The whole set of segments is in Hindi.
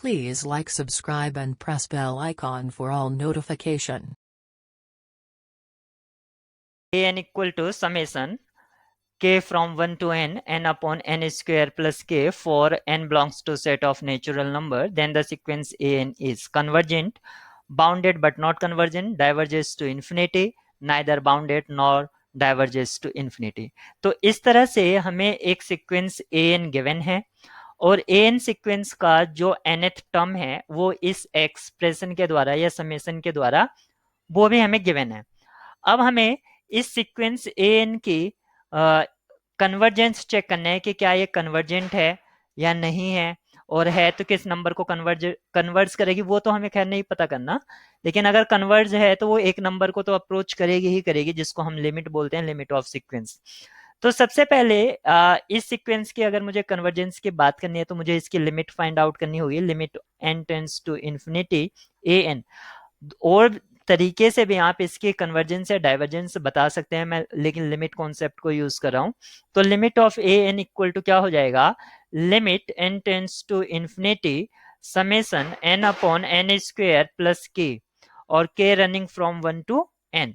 Please like, subscribe and press bell icon for all notification. an equal to summation k from 1 to n upon n square plus k for n belongs to set of natural number, then the sequence an is convergent, bounded but not convergent, diverges to infinity, neither bounded nor diverges to infinity. तो इस तरह से हमें एक सीक्वेंस an गिवन है और an सीक्वेंस का जो nth टर्म है वो इस एक्सप्रेशन के द्वारा या समेशन के द्वारा वो भी हमें गिवन है। अब हमें इस सीक्वेंस an की कन्वर्जेंस चेक करना है कि क्या ये कन्वर्जेंट है या नहीं है, और है तो किस नंबर को कन्वर्ज करेगी वो तो हमें खैर नहीं पता करना, लेकिन अगर कन्वर्ज है तो वो एक नंबर को तो अप्रोच करेगी ही करेगी, जिसको हम लिमिट बोलते हैं, लिमिट ऑफ सीक्वेंस। तो सबसे पहले इस सीक्वेंस की अगर मुझे कन्वर्जेंस की बात करनी है तो मुझे इसकी लिमिट फाइंड आउट करनी होगी, limit n tends to infinity an। और तरीके से भी आप इसकी कन्वर्जेंस या डाइवर्जेंस बता सकते हैं, मैं लेकिन लिमिट कॉन्सेप्ट को यूज कर रहा हूं। तो limit of a n equal to क्या हो जाएगा, limit n tends to infinity summation n upon n square plus k और k running from 1 to n।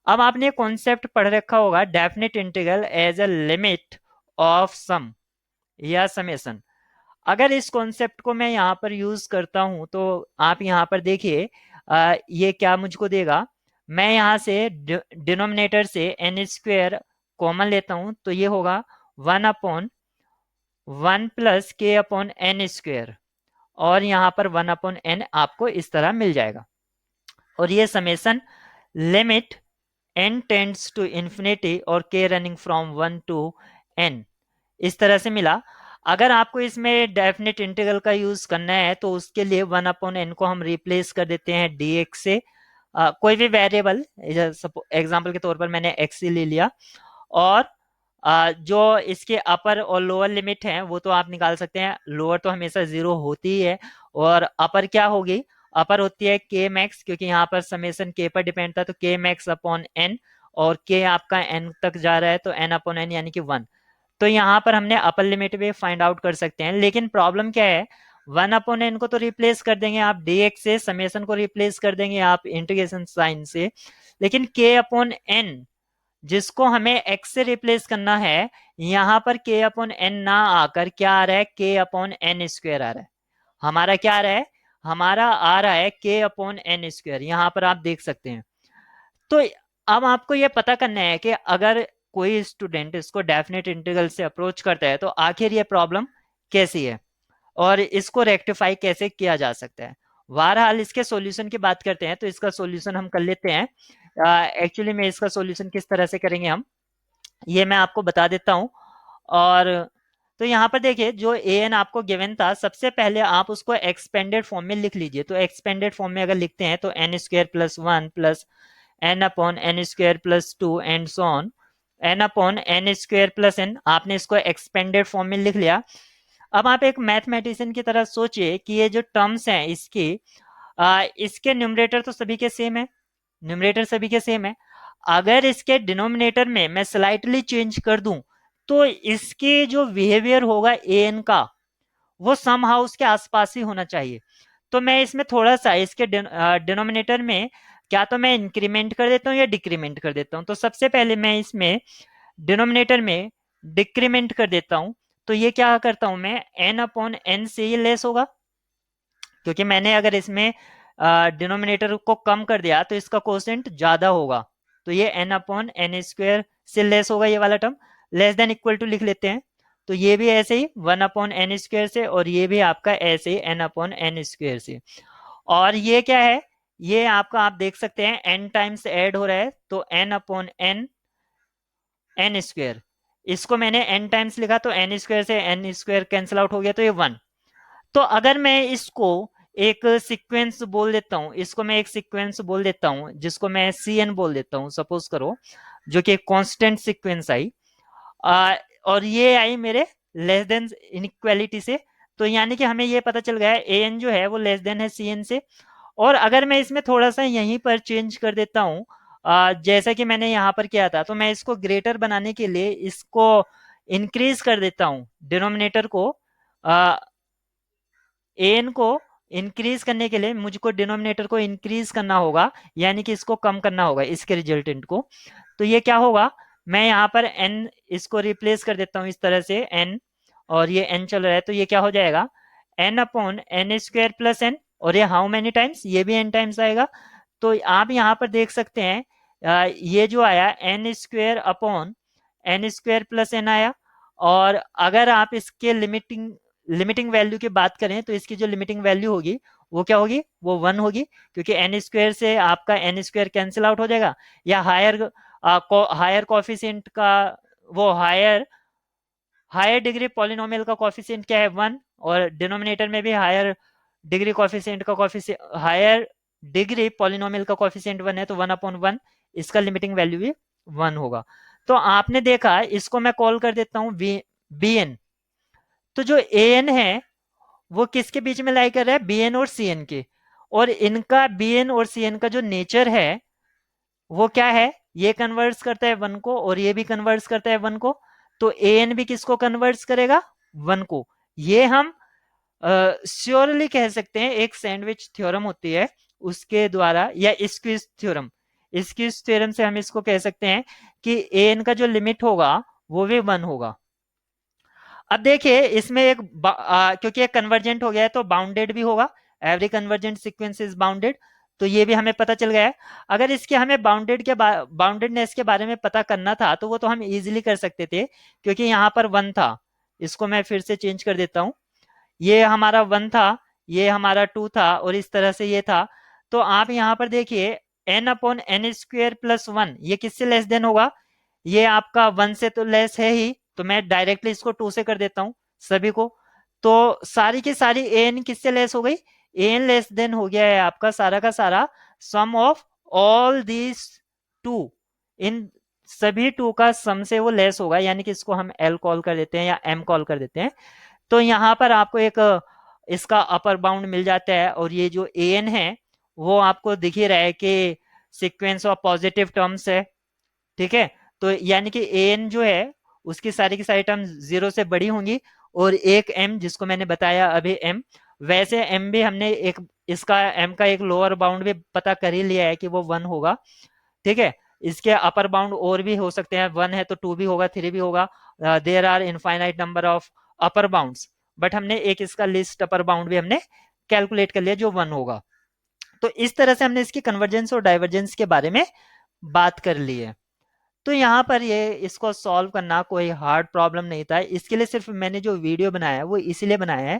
अब आपने कॉन्सेप्ट पढ़ रखा होगा definite integral as a limit of sum या समेशन। अगर इस कॉन्सेप्ट को मैं यहाँ पर यूज करता हूं तो आप यहाँ पर देखिए ये क्या मुझको देगा, मैं यहाँ से डिनोमिनेटर से एन स्क्वेयर कॉमन लेता हूं तो ये होगा 1 अपॉन 1 प्लस के अपॉन एन स्क्वेयर, और यहाँ पर 1 अपॉन एन आपको इस तरह मिल जाएगा। और ये summation limit n tends to infinity और k running from 1 to n इस तरह से मिला। अगर आपको इसमें डेफिनेट इंटीग्रल का यूज करना है तो उसके लिए 1 अपॉन एन को हम रिप्लेस कर देते हैं dx से, कोई भी वेरिएबल, एग्जांपल के तौर पर मैंने x ही ले लिया, और जो इसके अपर और लोअर लिमिट है वो तो आप निकाल सकते हैं, लोअर तो हमेशा 0 होती ही है, और अपर क्या होगी, अपर होती है k मैक्स, क्योंकि यहाँ पर समेशन k पर डिपेंड था तो k मैक्स अपॉन n, और k आपका n तक जा रहा है तो n अपॉन n यानी कि 1। तो यहाँ पर हमने अपर लिमिट भी फाइंड आउट कर सकते हैं, लेकिन प्रॉब्लम क्या है, 1 अपॉन एन को तो रिप्लेस कर देंगे आप dx से, समेशन को रिप्लेस कर देंगे आप इंटीग्रेशन साइन से, लेकिन k अपॉन एन जिसको हमें x से रिप्लेस करना है, यहाँ पर k अपॉन एन ना आकर क्या आ रहा है, k अपॉन एन स्क्वायर आ रहा है। हमारा क्या आ रहा है, हमारा आ रहा है k अपॉन एन स्क्वायर, यहाँ पर आप देख सकते हैं। तो अब आपको ये पता करना है कि अगर कोई स्टूडेंट इसको डेफिनेट इंटीग्रल से अप्रोच करता है तो आखिर ये प्रॉब्लम कैसी है और इसको रेक्टिफाई कैसे किया जा सकता है। बहरहाल इसके सॉल्यूशन की बात करते हैं तो इसका सॉल्यूशन हम कर लेते हैं। एक्चुअली में इसका सॉल्यूशन किस तरह से करेंगे हम, ये मैं आपको बता देता हूं। और तो यहाँ पर देखिए जो ए एन आपको गिवन था, सबसे पहले आप उसको एक्सपेंडेड फॉर्म में लिख लीजिए। तो एक्सपेंडेड फॉर्म में अगर लिखते हैं तो n square plus 1 plus n upon n square plus 2 and so on, n upon n square plus n, आपने इसको एक्सपेंडेड फॉर्म में लिख लिया। अब आप एक मैथमेटिशियन की तरह सोचिए कि ये जो टर्म्स हैं इसकी इसके न्यूमरेटर तो सभी के सेम है, न्यूमरेटर सभी के सेम है। अगर इसके डिनोमिनेटर में मैं स्लाइटली चेंज कर दूं तो इसके जो बिहेवियर होगा ए एन का वो सम हाउस के आसपास ही होना चाहिए। तो मैं इसमें थोड़ा सा इसके डिनोमिनेटर में क्या तो मैं इंक्रीमेंट कर देता हूँ या डिक्रीमेंट कर देता हूँ। तो सबसे पहले मैं इसमें डिनोमिनेटर में डिक्रीमेंट कर देता हूँ, तो ये क्या करता हूं मैं, एन अपॉन एन से ये लेस होगा, क्योंकि मैंने अगर इसमें डिनोमिनेटर को कम कर दिया तो इसका कोसेंट ज्यादा होगा, तो ये एन अपॉन एन स्क्वायर से लेस होगा, ये वाला term less than equal to लिख लेते हैं। तो ये भी ऐसे ही 1 अपॉन एन स्क्वायर से, और ये भी आपका ऐसे ही एन अपॉन एन स्क्वायर से। और ये क्या है, ये आपका आप देख सकते हैं एन टाइम्स ऐड हो रहा है, तो n upon n n square, इसको मैंने एन टाइम्स लिखा तो एन स्क्वायर से एन स्क्वायर कैंसिल आउट हो गया तो ये 1। तो अगर मैं इसको एक सीक्वेंस बोल देता हूं, इसको मैं एक सीक्वेंस बोल देता हूं जिसको मैं सी एन बोल देता हूं सपोज करो, जो कि कांस्टेंट सीक्वेंस आई और ये आई मेरे लेस देन इनइक्वालिटी से, तो यानी कि हमें ये पता चल गया ए एन जो है वो लेस देन है सी एन से। और अगर मैं इसमें थोड़ा सा यहीं पर चेंज कर देता हूं जैसा कि मैंने यहाँ पर किया था, तो मैं इसको ग्रेटर बनाने के लिए इसको इंक्रीज कर देता हूं डिनोमिनेटर को, एन को इंक्रीज करने के लिए मुझको डिनोमिनेटर को इंक्रीज करना होगा, यानी कि इसको कम करना होगा, इसके रिजल्टेंट को। तो ये क्या होगा, मैं यहाँ पर n इसको रिप्लेस कर देता हूँ इस तरह से n, और ये n चल रहा है, तो ये क्या हो जाएगा, n upon n square plus n, और ये हाउ मेनी टाइम्स, ये भी n टाइम्स आएगा। तो आप यहाँ पर देख सकते हैं ये जो आया n square upon n square plus n आया। और अगर आप इसके लिमिटिंग लिमिटिंग वैल्यू की बात करें तो इसकी जो लिमिटिंग वैल्यू होगी वो क्या होगी, वो 1 होगी, क्योंकि एन स्क्वायर से आपका एन स्क्वायर कैंसिल आउट हो जाएगा, या हायर कॉफिशिएंट का, वो हायर हायर डिग्री पॉलिनोमियल का कॉफिशिएंट क्या है, 1, और डिनोमिनेटर में भी हायर डिग्री पॉलिनोमियल का कॉफिशिएंट 1 है, तो 1/1 इसका लिमिटिंग वैल्यू भी 1 होगा। तो आपने देखा, इसको मैं कॉल कर देता हूं बी एन। तो जो ए एन है वो किसके बीच में लाई कर रहा है, बी एन और सी एन के, और इनका बी एन और सी एन का जो नेचर है वो क्या है, ये कन्वर्ट्स करता है 1 को और ये भी कन्वर्ट्स करता है 1 को। तो ए एन भी किसको कन्वर्ट्स करेगा, 1 को। ये हम श्योरली कह सकते हैं, एक सैंडविच थ्योरम होती है उसके द्वारा, या स्क्विज थ्योरम, स्क्विज थ्योरम से हम इसको कह सकते हैं कि ए एन का जो लिमिट होगा वो भी 1 होगा। अब देखिए इसमें क्योंकि एक कन्वर्जेंट हो गया है तो बाउंडेड भी होगा, every convergent sequence is bounded, तो ये भी हमें पता चल गया है। अगर इसके हमें बाउंडेडनेस के बारे में पता करना था तो वो तो हम इजीली कर सकते थे, क्योंकि यहाँ पर 1 था। इसको मैं फिर से चेंज कर देता हूँ, ये हमारा 1 था, ये हमारा 2 था, और इस तरह से ये था। तो आप यहाँ पर देखिए n upon n square plus 1 ये किससे लेस देन होगा, ये आपका 1 से तो लेस है ही, तो मैं डायरेक्टली इसको 2 से कर देता हूं सभी को। तो सारी की सारी एन किससे लेस हो गई, एन लेस देन हो गया है आपका सारा का सारा सम ऑफ ऑल दीज 2, इन सभी 2 का सम से वो लेस होगा, यानी कि इसको हम एल कॉल कर देते हैं या एम कॉल कर देते हैं। तो यहाँ पर आपको एक इसका अपर बाउंड मिल जाता है, और ये जो ए एन है वो आपको दिख ही रहा है कि सीक्वेंस ऑफ पॉजिटिव टर्म्स है, ठीक है। तो यानी कि ए एन जो है उसकी सारी की सारी टर्म 0 से बड़ी होंगी, और एक एम जिसको मैंने बताया अभी एम, वैसे एम भी हमने एक इसका एम का एक लोअर बाउंड भी पता कर ही लिया है कि वो 1 होगा, ठीक है। इसके अपर बाउंड और भी हो सकते हैं, 1 है तो 2 भी होगा, 3 भी होगा, there are infinite number of upper bounds, but हमने एक इसका लिस्ट अपर बाउंड भी हमने कैलकुलेट कर लिया जो 1 होगा। तो इस तरह से हमने इसकी कन्वर्जेंस और डाइवर्जेंस के बारे में बात कर ली है। तो यहाँ पर ये इसको सॉल्व करना कोई हार्ड प्रॉब्लम नहीं था, इसके लिए सिर्फ मैंने जो वीडियो बनाया है वो इसलिए बनाया है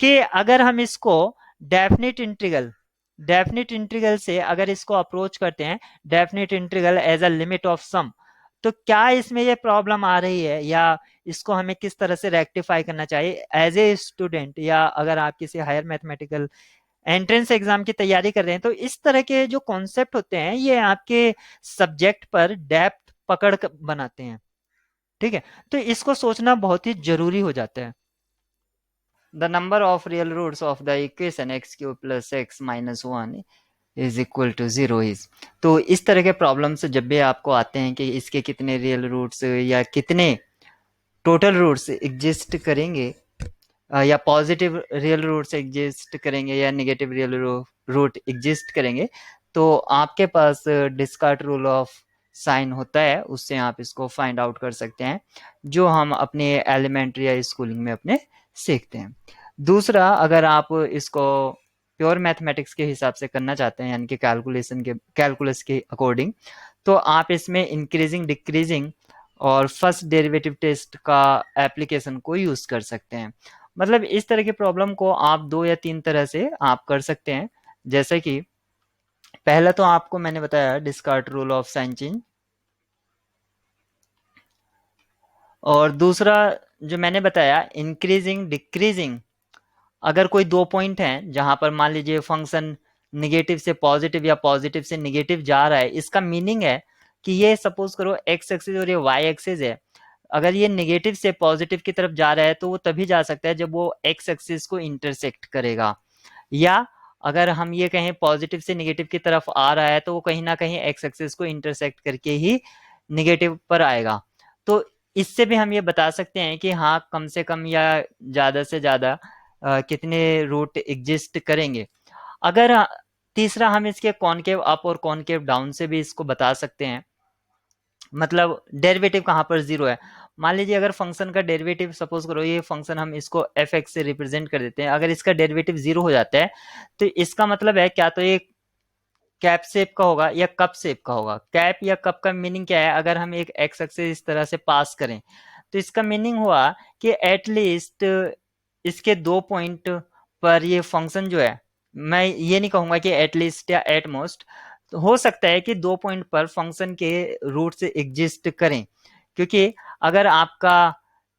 कि अगर हम इसको डेफिनेट इंटीग्रल से अगर इसको अप्रोच करते हैं, definite integral as a limit of sum, तो क्या इसमें ये प्रॉब्लम आ रही है, या इसको हमें किस तरह से रेक्टिफाई करना चाहिए एज ए स्टूडेंट, या अगर आप किसी हायर मैथमेटिकल एंट्रेंस एग्जाम की तैयारी कर रहे हैं, तो इस तरह के जो कॉन्सेप्ट होते हैं ये आपके सब्जेक्ट पर डेप्थ पकड़ बनाते हैं, ठीक है। तो इसको सोचना बहुत ही जरूरी हो जाता है। The number of real roots of the equation x cube plus x minus 1 is equal to 0 is. तो इस तरह के प्रॉब्लम्स जब भी आपको आते हैं कि इसके कितने रियल रूट्स या कितने टोटल रूट्स एग्जिस्ट करेंगे, या पॉजिटिव रियल रूट्स एग्जिस्ट करेंगे या नेगेटिव रियल रूट एग्जिस्ट करेंगे, तो आपके पास डिस्कार्ट रूल ऑफ साइन होता है, उससे आप इसको फाइंड आउट कर सकते हैं, जो हम अपने एलिमेंट्री या स्कूलिंग में अपने सीखते हैं। दूसरा, अगर आप इसको प्योर मैथमेटिक्स के हिसाब से करना चाहते हैं, यानी कि कैलकुलस के अकॉर्डिंग, तो आप इसमें इंक्रीजिंग डिक्रीजिंग और फर्स्ट डेरिवेटिव टेस्ट का एप्लीकेशन को यूज कर सकते हैं। मतलब इस तरह की प्रॉब्लम को आप 2 या 3 तरह से आप कर सकते हैं, जैसे कि पहला तो आपको मैंने बताया डिस्कार्ट रूल ऑफ साइन चेंज, और दूसरा जो मैंने बताया इंक्रीजिंग डिक्रीजिंग। अगर कोई 2 पॉइंट हैं जहां पर मान लीजिए फंक्शन निगेटिव से पॉजिटिव या पॉजिटिव से निगेटिव जा रहा है, इसका मीनिंग है कि ये सपोज करो एक्स एक्सिस और ये वाई एक्सिस है, अगर ये नेगेटिव से पॉजिटिव की तरफ जा रहा है तो वो तभी जा सकता है जब वो एक्स एक्सिस को इंटरसेक्ट करेगा, या अगर हम ये कहें पॉजिटिव से नेगेटिव की तरफ आ रहा है तो वो कहीं ना कहीं एक्स एक्सिस को इंटरसेक्ट करके ही नेगेटिव पर आएगा। तो इससे भी हम ये बता सकते हैं कि हाँ, कम से कम या ज्यादा से ज्यादा कितने रूट एग्जिस्ट करेंगे। अगर तीसरा हम इसके कॉनकेव अप और कॉनकेव डाउन से भी इसको बता सकते हैं। मतलब डेरिवेटिव कहाँ पर जीरो है। मान लीजिए अगर फंक्शन का डेरिवेटिव, सपोज करो ये फंक्शन हम इसको एफ एक्स से रिप्रेजेंट कर देते हैं, अगर इसका डेरिवेटिव जीरो हो जाता है तो इसका मतलब है क्या तो ये कैप शेप का होगा या कप शेप का होगा। कैप या कप का मीनिंग क्या है, अगर हम एक एक्स एक्सिस इस तरह से पास करें तो इसका मीनिंग हुआ कि एटलीस्ट इसके 2 पॉइंट पर ये फंक्शन जो है, मैं ये नहीं कहूंगा कि एटलीस्ट या एटमोस्ट, तो हो सकता है कि 2 पॉइंट पर फंक्शन के रूट्स एग्जिस्ट करें, क्योंकि अगर आपका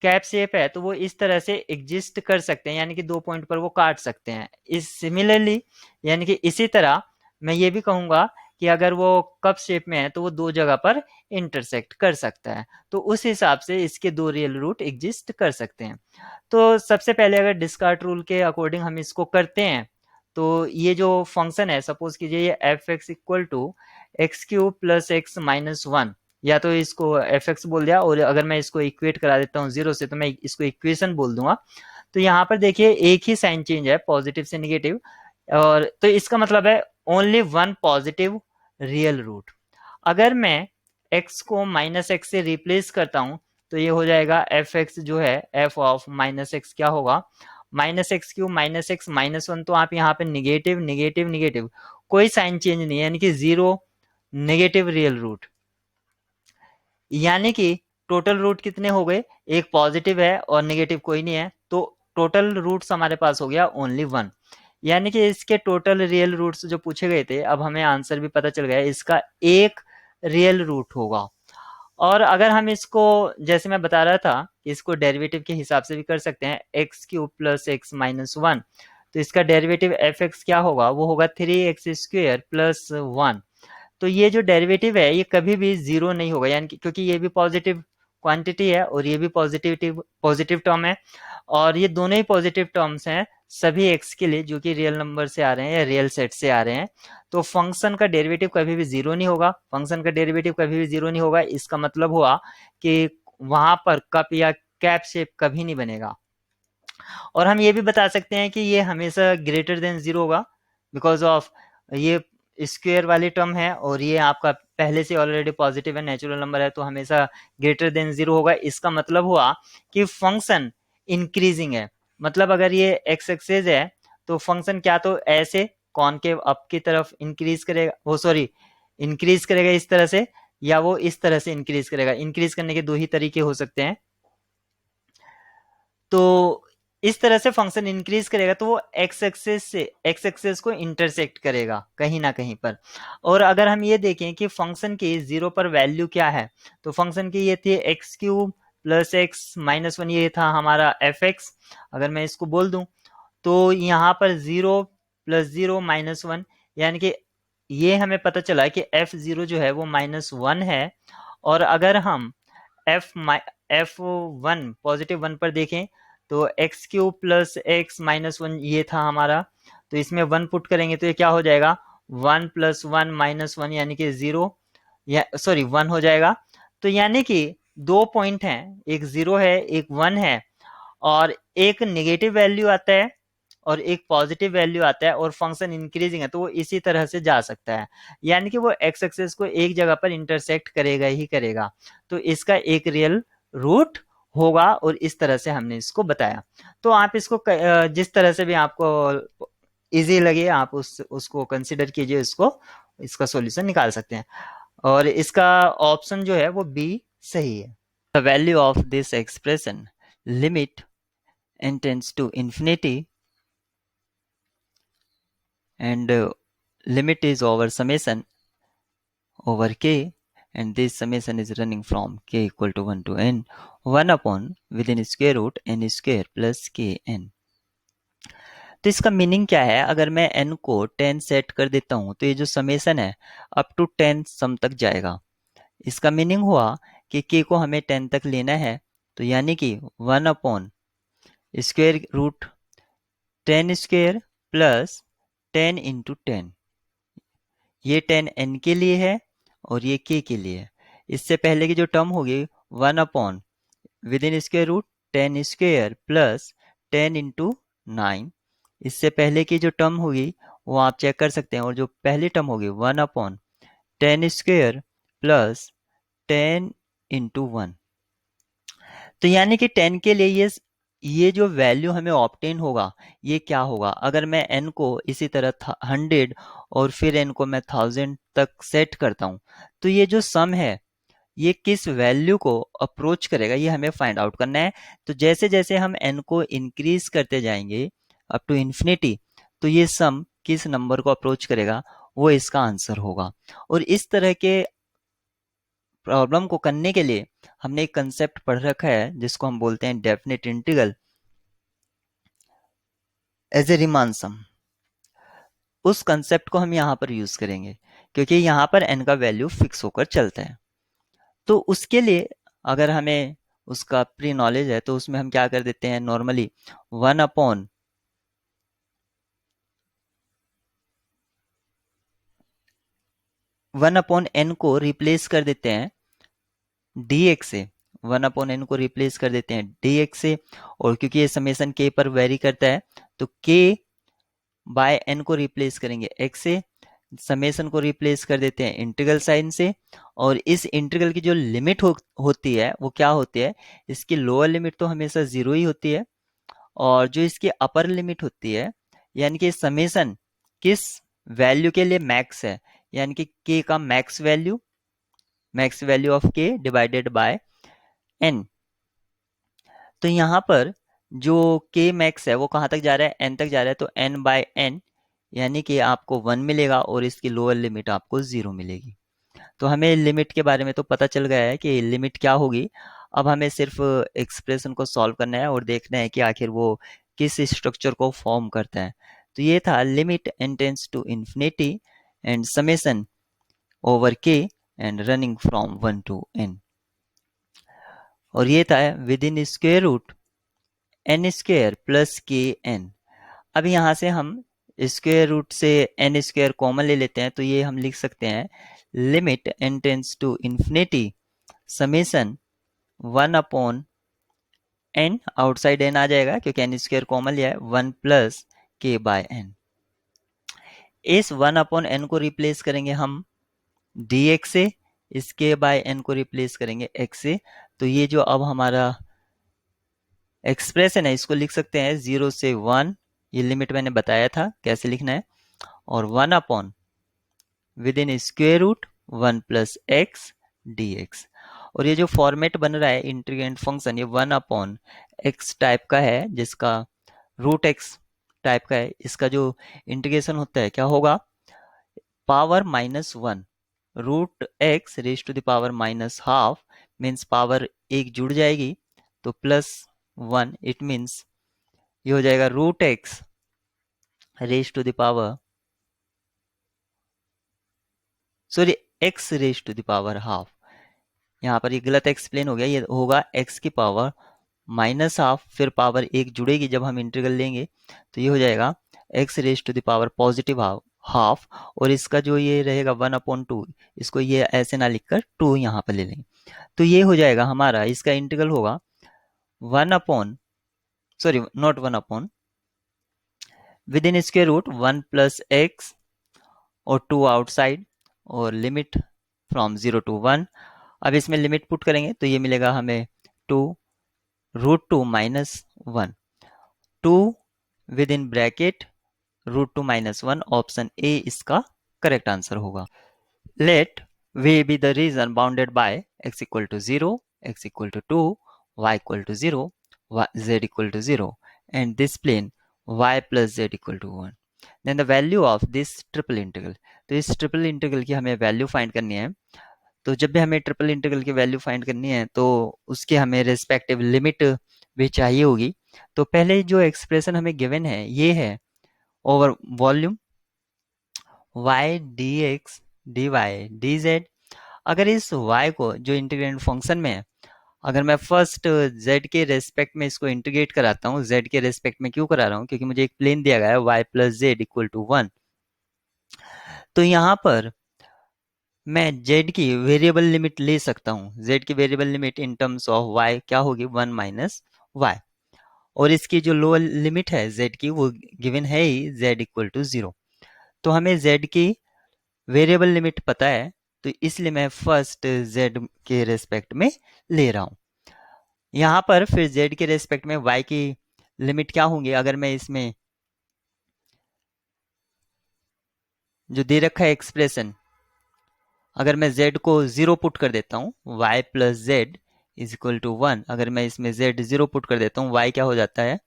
कैप शेप है तो वो इस तरह से एग्जिस्ट कर सकते हैं, यानी कि 2 पॉइंट पर वो काट सकते हैं। इस सिमिलरली यानी कि इसी तरह मैं ये भी कहूंगा कि अगर वो कप शेप में है तो वो 2 जगह पर इंटरसेक्ट कर सकता है, तो उस हिसाब से इसके 2 रियल रूट एग्जिस्ट कर सकते हैं। तो सबसे पहले अगर डिस्कार्ट रूल के अकॉर्डिंग हम इसको करते हैं तो ये जो फंक्शन है, सपोज कीजिए ये f x equal to x cube plus x minus one, या तो इसको एफ एक्स बोल दिया, और अगर मैं इसको इक्वेट करा देता हूँ जीरो से तो मैं इसको इक्वेशन बोल दूंगा। तो यहाँ पर देखिए एक ही साइन चेंज है, पॉजिटिव से निगेटिव, और तो इसका मतलब है only one positive real root. अगर मैं x को माइनस एक्स से रिप्लेस करता हूं तो ये हो जाएगा एफ एक्स जो है एफ ऑफ माइनस एक्स क्या होगा, minus x cube minus x minus one. तो आप यहाँ पे निगेटिव निगेटिव निगेटिव, कोई साइन चेंज नहीं है, यानी कि जीरो नेगेटिव रियल रूट, यानी कि टोटल रूट कितने हो गए, एक पॉजिटिव है और नेगेटिव कोई नहीं है, तो टोटल रूट्स हमारे पास हो गया ओनली वन। यानी कि इसके टोटल रियल रूट्स जो पूछे गए थे, अब हमें आंसर भी पता चल गया, इसका एक रियल रूट होगा। और अगर हम इसको, जैसे मैं बता रहा था, इसको डेरिवेटिव के हिसाब से भी कर सकते हैं, x cube plus x minus one, तो इसका डेरिवेटिव एफ एक्स क्या होगा, वो होगा 3x² प्लस वन। तो ये जो डेरिवेटिव है ये कभी भी जीरो नहीं होगा, यानी कि क्योंकि ये भी पॉजिटिव क्वांटिटी है और ये भी पॉजिटिव टर्म है, और ये दोनों ही पॉजिटिव टर्म्स हैं सभी एक्स के लिए जो कि रियल नंबर से आ रहे हैं या रियल सेट से आ रहे हैं। तो फंक्शन का डेरिवेटिव कभी भी जीरो नहीं होगा, फंक्शन का डेरिवेटिव कभी भी जीरो नहीं होगा। इसका मतलब हुआ कि वहां पर कप या कैप शेप कभी नहीं बनेगा। और हम ये भी बता सकते हैं कि ये हमेशा ग्रेटर देन जीरो होगा, बिकॉज ऑफ ये स्क्वायर वाली टर्म है और ये आपका पहले से ऑलरेडी पॉजिटिव है, नेचुरल नंबर है, तो हमेशा ग्रेटर देन जीरो होगा। इसका मतलब हुआ कि फंक्शन इंक्रीजिंग है, मतलब अगर ये एक्स एक्सेस है तो फंक्शन क्या तो ऐसे कॉनकेव अप की तरफ इंक्रीज करेगा, वो सॉरी इंक्रीज करेगा इस तरह से, या वो इस तरह से इंक्रीज करेगा। इंक्रीज करने के दो ही तरीके हो सकते हैं। तो इस तरह से फंक्शन इंक्रीज करेगा तो वो एक्स एक्सेस को इंटरसेक्ट करेगा कहीं ना कहीं पर। और अगर हम ये देखें कि फंक्शन की जीरो पर वैल्यू क्या है, तो फंक्शन की ये थी x cube plus x minus one, ये था हमारा एफ एक्स। अगर मैं इसको बोल दूं तो यहाँ पर zero plus zero minus one, यानी कि ये हमें पता चला कि एफ जीरो जो है वो माइनस वन है। और अगर हम F F one positive one पर देखें तो x cube plus x minus one ये था हमारा, तो इसमें वन पुट करेंगे तो ये क्या हो जाएगा, one plus one minus one, यानी कि जीरो, या सॉरी वन हो जाएगा। तो यानी कि 2 पॉइंट हैं, एक जीरो है एक वन है, और एक नेगेटिव वैल्यू आता है और एक पॉजिटिव वैल्यू आता है, और फंक्शन इंक्रीजिंग है तो वो इसी तरह से जा सकता है, यानी कि वो एक्स एक्सेस को एक जगह पर इंटरसेक्ट करेगा ही करेगा। तो इसका एक रियल रूट होगा, और इस तरह से हमने इसको बताया। तो आप इसको जिस तरह से भी आपको इजी लगे आप उसको कंसिडर कीजिए, इसका सॉल्यूशन निकाल सकते हैं। और इसका ऑप्शन जो है वो बी सही है। The value of this expression limit n tends to infinity and limit is over summation over k, and this summation is running from k equal to 1 to n 1 upon within square root n square plus kn। तो इसका मीनिंग क्या है, अगर मैं n को 10 सेट कर देता हूं तो ये जो समेशन है अप टू 10 सम तक जाएगा। इसका मीनिंग हुआ कि k को हमें 10 तक लेना है, तो यानी कि 1 upon square root 10 square plus 10 into 10, ये 10 n के लिए है और ये k के लिए है। इससे पहले की जो टर्म होगी 1 upon within square root 10 square plus 10 into 9, इससे पहले की जो टर्म होगी वो आप चेक कर सकते हैं, और जो पहली टर्म होगी 1/10² प्लस 10 × 1। तो यानी कि 10 के लिए ये जो वैल्यू हमें ऑब्टेन होगा ये क्या होगा, अगर मैं n को इसी तरह 100 और फिर n को मैं 1000 तक सेट करता हूं, तो ये जो सम है ये किस वैल्यू को अप्रोच करेगा ये हमें फाइंड आउट करना है। तो जैसे जैसे हम n को इंक्रीज करते जाएंगे अप टू इन्फिनिटी, तो ये सम किस नंबर को अप्रोच करेगा वो इसका आंसर होगा। और इस तरह के प्रॉब्लम को करने के लिए हमने एक कंसेप्ट पढ़ रखा है जिसको हम बोलते हैं definite integral as a Riemann sum. उस कंसेप्ट को हम यहाँ पर यूज करेंगे क्योंकि यहाँ पर n का वैल्यू फिक्स होकर चलता है। तो उसके लिए अगर हमें उसका प्री नॉलेज है तो उसमें हम क्या कर देते हैं, नॉर्मली 1/n को रिप्लेस कर देते हैं dx से, 1/n को रिप्लेस कर देते हैं dx से। और क्योंकि ये समेशन k पर वेरी करता है तो k बाय n को रिप्लेस करेंगे x से, समेशन को रिप्लेस कर देते हैं इंटीग्रल साइन से। और इस इंटीग्रल की जो लिमिट होती है वो क्या होती है, इसकी लोअर लिमिट तो हमेशा 0 ही होती है, और जो इसकी अपर लिमिट होती है यानी कि समेशन किस वैल्यू के लिए मैक्स है, यानी कि k का max value of k divided by n। तो यहाँ पर जो k मैक्स है वो कहाँ तक जा रहा है, n तक जा रहा है, तो n/n यानी कि आपको 1 मिलेगा और इसकी लोअर लिमिट आपको 0 मिलेगी। तो हमें लिमिट के बारे में तो पता चल गया है कि लिमिट क्या होगी। अब हमें सिर्फ एक्सप्रेशन को सॉल्व करना है और देखना है कि आखिर वो किस स्ट्रक्चर को फॉर्म करता है। तो ये था limit n tends to infinity and summation over k and running from 1 to n। और ये था within square root n² plus kn। अब यहाँ से हम स्क्वेयर रूट से n² कॉमन ले लेते हैं, तो ये हम लिख सकते हैं limit n tends to infinity summation 1/n, outside n आ जाएगा क्योंकि n² कॉमन लिया है, 1 प्लस k/n। इस 1/n को रिप्लेस करेंगे हम dx से, इस k/n को रिप्लेस करेंगे x से। तो ये जो अब हमारा एक्सप्रेशन है इसको लिख सकते हैं 0 से 1, ये लिमिट मैंने बताया था कैसे लिखना है, और 1/ within square root 1 plus x dx। और ये जो फॉर्मेट बन रहा है इंटीग्रेंड फंक्शन, ये 1/x टाइप का है जिसका रूट x टाइप का है। इसका जो इंटीग्रेशन होता है क्या होगा, power -1 root x raise to the power -12 means power एक जुड़ जाएगी तो +1, इट मीन्स ये हो जाएगा root x raise to the power, sorry x raise to the power half. यहाँ पर ये गलत एक्सप्लेन हो गया, ये होगा x की पावर -12 फिर पावर एक जुड़ेगी जब हम इंटीग्रल लेंगे, तो ये हो जाएगा x raise to the power positive half. और इसका जो ये रहेगा 1/2, इसको ये ऐसे ना लिखकर 2 यहाँ पर ले लेंगे, तो ये हो जाएगा हमारा, इसका इंटीग्रल होगा 1/, within square root 1 plus x और 2 आउटसाइड और लिमिट फ्रॉम 0 to 1। अब इसमें लिमिट पुट करेंगे तो ये मिलेगा हमें 2 √2 -1, 2 within bracket √2 -1, option A इसका करेक्ट आंसर होगा। Let v be the region bounded by x equal to 0, x equal to 2, y equal to 0, z equal to 0, and this plane y plus z equal to 1। Then the value of this triple integral, तो इस ट्रिपल इंटीग्रल की हमें वैल्यू फाइंड करनी है। तो जब भी हमें ट्रिपल इंटीग्रल की वैल्यू फाइंड करनी है तो उसके हमें रेस्पेक्टिव लिमिट भी चाहिए होगी। तो पहले जो एक्सप्रेशन हमें गिवन है ये है over volume y dx dy dz। अगर इस y को जो इंटीग्रेंड फंक्शन में है, अगर मैं फर्स्ट z के रेस्पेक्ट में इसको इंटीग्रेट कराता हूँ, z के रेस्पेक्ट में क्यों करा रहा हूँ, क्योंकि मुझे एक प्लेन दिया गया है y plus z equal to 1। तो यहाँ पर मैं z की वेरिएबल लिमिट ले सकता हूँ, z की variable limit in terms of y क्या होगी, 1 - y। और इसकी जो लोअर लिमिट है z की वो गिवन है ही z इक्वल टू 0। तो हमें z की वेरिएबल लिमिट पता है, तो इसलिए मैं फर्स्ट z के रेस्पेक्ट में ले रहा हूं। यहां पर फिर z के रेस्पेक्ट में y की लिमिट क्या होंगी, अगर मैं इसमें जो दे रखा है एक्सप्रेशन, अगर मैं z को 0 पुट कर देता हूं, y plus z is equal to 1, अगर मैं इसमें z 0 पुट कर देता हूं, y क्या हो जाता है,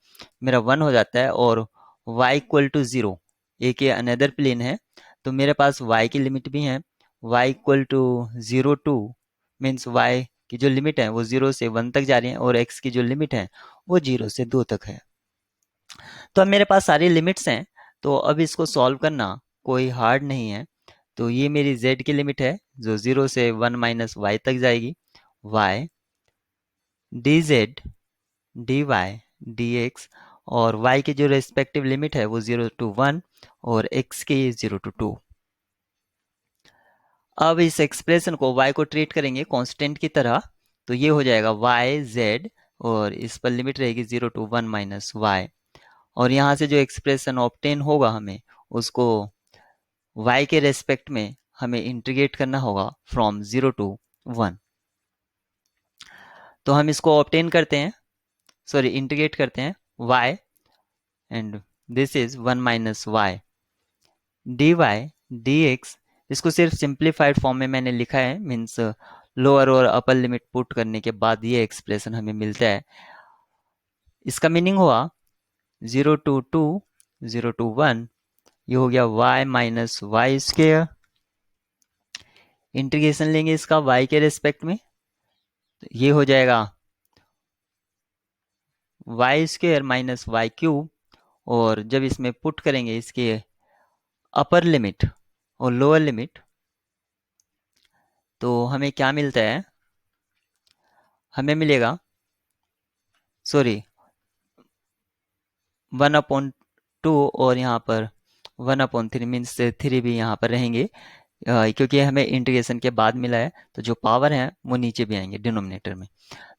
मेरा 1 हो जाता है, और y इक्वल टू 0 एक ये अनदर प्लेन है, तो मेरे पास y की लिमिट भी है, y equal to 0 to means y की जो लिमिट है वो 0 से 1 तक जा रही है, और x की जो लिमिट है वो 0 से 2 तक है। तो अब मेरे पास सारी लिमिट्स हैं, तो अब इसको सॉल्व करना कोई हार्ड नहीं है। तो ये मेरी z की लिमिट है जो 0 से 1 माइनस वाई तक जाएगी, y dz dy dx, और y की जो रेस्पेक्टिव लिमिट है वो 0 टू 1 और x की 0 टू 2। अब इस एक्सप्रेशन को y को ट्रीट करेंगे कांस्टेंट की तरह, तो ये हो जाएगा y z और इस पर लिमिट रहेगी 0 टू 1 माइनस वाई, और यहाँ से जो एक्सप्रेशन ऑब्टेन होगा हमें उसको y के रेस्पेक्ट में हमें इंटीग्रेट करना होगा फ्रॉम 0 टू 1। तो हम इसको ऑब्टेन करते हैं, सॉरी इंटीग्रेट करते हैं y and this is 1 minus y dy dx। इसको सिर्फ सिंप्लीफाइड फॉर्म में मैंने लिखा है, मीन्स लोअर और अपर लिमिट पुट करने के बाद ये एक्सप्रेशन हमें मिलता है। इसका मीनिंग हुआ 0 टू 2 0 टू 1, ये हो गया y minus y square. Integration लेंगे इसका y के रेस्पेक्ट में, तो ये हो जाएगा y square minus y cube, और जब इसमें पुट करेंगे इसके अपर लिमिट और लोअर लिमिट, तो हमें क्या मिलता है, हमें मिलेगा सॉरी 1/2 और यहाँ पर 1/3 मीन्स 3 भी यहाँ पर रहेंगे, क्योंकि हमें इंटीग्रेशन के बाद मिला है, तो जो पावर है वो नीचे भी आएंगे डिनोमिनेटर में।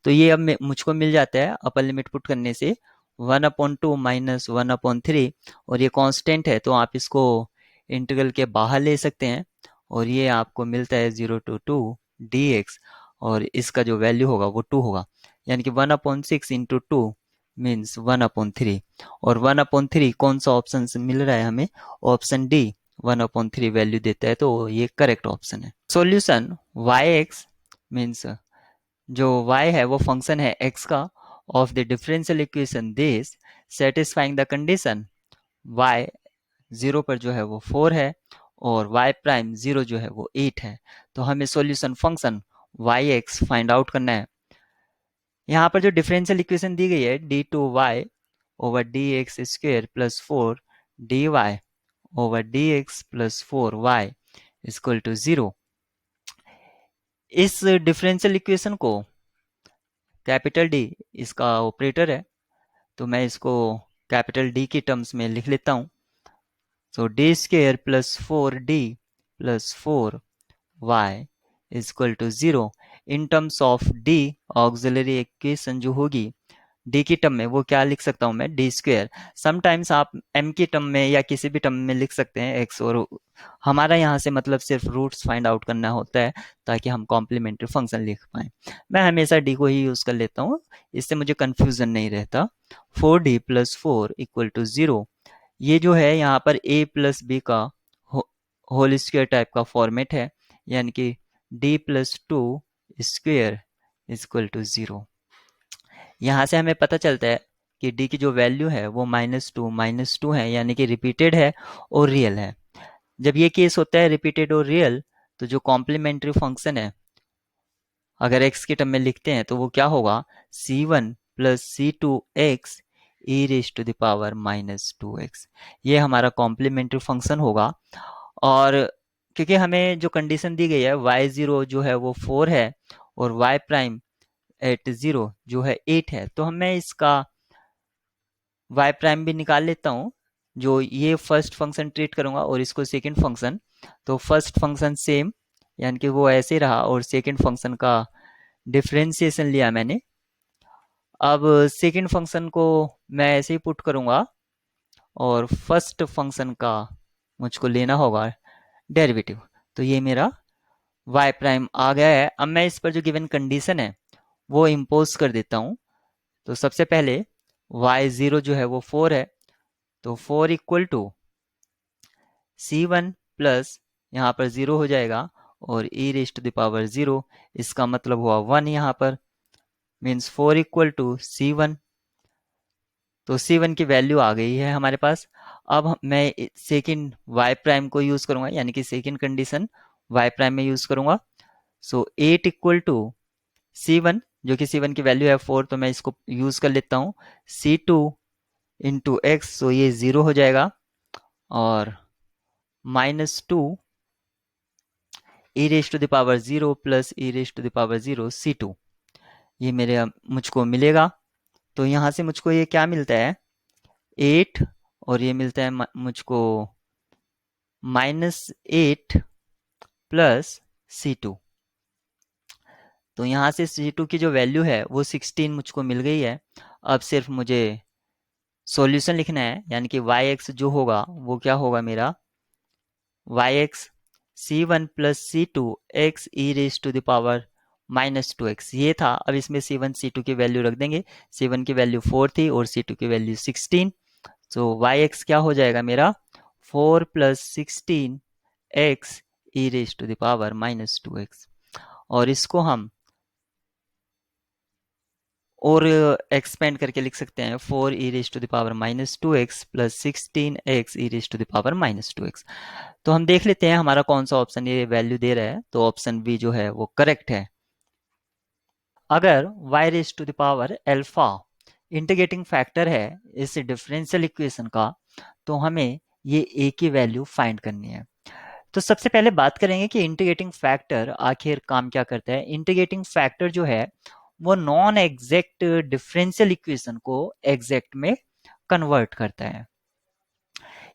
तो ये अब मुझको मिल जाता है अपर लिमिट पुट करने से 1/2 माइनस 1/3, और ये कांस्टेंट है तो आप इसको इंटीग्रल के बाहर ले सकते हैं, और ये आपको मिलता है 0 टू 2 dx, और इसका जो वैल्यू होगा वो 2 होगा, यानी कि 1/6 इंटू 2 मीन्स 1/3, और 1/3 कौन सा ऑप्शन से मिल रहा है हमें, ऑप्शन डी 1/3 वैल्यू देता है, तो ये करेक्ट ऑप्शन है। सॉल्यूशन yx मीन्स जो y है वो फंक्शन है x का of the differential equation this satisfying the condition y 0 पर जो है वो 4 है और y प्राइम 0 जो है वो 8 है। तो हमें solution function yx find out करना है। यहाँ पर जो डिफरेंशियल इक्वेशन दी गई है d2y over dx square plus 4 dy over dx plus 4y equal to 0, इस डिफरेंशियल इक्वेशन को कैपिटल डी इसका ऑपरेटर है, तो मैं इसको कैपिटल डी की टर्म्स में लिख लेता हूं। So D square plus 4d plus 4y equal to 0। In terms of D auxiliary equation जो होगी डी की टर्म में वो क्या लिख सकता हूं मैं, डी स्क्वेयर। समटाइम्स आप एम की टर्म में या किसी भी टर्म में लिख सकते हैं एक्स, और हमारा यहाँ से मतलब सिर्फ रूट्स फाइंड आउट करना होता है ताकि हम कॉम्प्लीमेंट्री फंक्शन लिख पाए। मैं हमेशा डी को ही यूज कर लेता हूँ, इससे मुझे कंफ्यूजन नहीं रहता। 4d प्लस 4 इक्वल टू 0, ये जो है यहाँ पर a प्लस बी का होल स्क्वायर टाइप का फॉर्मेट है, यानी कि d plus 2 square equal to 0। यहाँ से हमें पता चलता है कि d की जो वैल्यू है वो -2 है, यानी कि रिपीटेड है और रियल है। जब ये केस होता है रिपीटेड और रियल, तो जो कॉम्प्लीमेंट्री फंक्शन है अगर x के टर्म में लिखते हैं तो वो क्या होगा, c1 plus c2x e raise to the power -2x, ये हमारा कॉम्प्लीमेंट्री फंक्शन होगा। और क्योंकि हमें जो कंडीशन दी गई है y0 जो है वो 4 है और y प्राइम एट 0 जो है 8 है, तो मैं इसका y प्राइम भी निकाल लेता हूँ, जो ये फर्स्ट फंक्शन ट्रीट करूंगा और इसको सेकंड फंक्शन। तो फर्स्ट फंक्शन सेम यानी कि वो ऐसे रहा, और सेकंड फंक्शन का डिफरेंशिएशन लिया मैंने। अब सेकंड फंक्शन को मैं ऐसे ही पुट करूंगा और फर्स्ट फंक्शन का मुझको लेना होगा डेरिवेटिव। तो ये मेरा y प्राइम आ गया है। अब मैं इस पर जो गिवन कंडीशन है वो इम्पोज कर देता हूँ। तो सबसे पहले y0 जो है वो 4 है, तो 4 इक्वल टू c1 प्लस यहाँ पर 0 हो जाएगा और e raise to the power 0, इसका मतलब हुआ 1 यहाँ पर, मीन्स 4 इक्वल टू c1। तो c1 की वैल्यू आ गई है हमारे पास। अब मैं सेकंड y प्राइम को यूज करूंगा, यानी कि सेकंड कंडीशन y प्राइम में यूज करूंगा। सो 8 इक्वल टू c1, जो कि c1 की वैल्यू है 4, तो मैं इसको यूज कर लेता हूँ c2 इंटू एक्स, सो ये 0 हो जाएगा और -2 e raise to the power 0 plus e raise to the power 0 c2, ये मेरे मुझको मिलेगा। तो यहाँ से मुझको ये क्या मिलता है 8, और ये मिलता है मुझको -8 प्लस c2। तो यहाँ से c2 की जो वैल्यू है वो 16 मुझको मिल गई है। अब सिर्फ मुझे सॉल्यूशन लिखना है, यानी कि yx जो होगा वो क्या होगा मेरा yx c1 plus c2 x e raise to the power -2x, ये था। अब इसमें c1 c2 की वैल्यू रख देंगे। c1 की वैल्यू 4 थी और c2 की वैल्यू 16, तो yx क्या हो जाएगा मेरा 4 plus 16 x e raise to the power -2x। और इसको हम और एक्सपेंड करके लिख सकते हैं 4 e raise to the power -2x plus 16x e raise to the power -2x। तो हम देख लेते हैं हमारा कौन सा ऑप्शन ये वैल्यू दे रहा है। तो ऑप्शन बी जो है वो करेक्ट है। अगर y raise to the power alpha integrating factor है इस डिफरेंशियल इक्वेशन का, तो हमें ये a की वैल्यू फाइंड करनी है। तो सबसे पहले बात करेंगे कि इंटीग्रेटिंग फैक्टर आखिर काम क्या करता है। इंटीग्रेटिंग फैक्टर जो है वो नॉन एग्जैक्ट डिफरेंशियल इक्वेशन को एग्जैक्ट में कन्वर्ट करता है,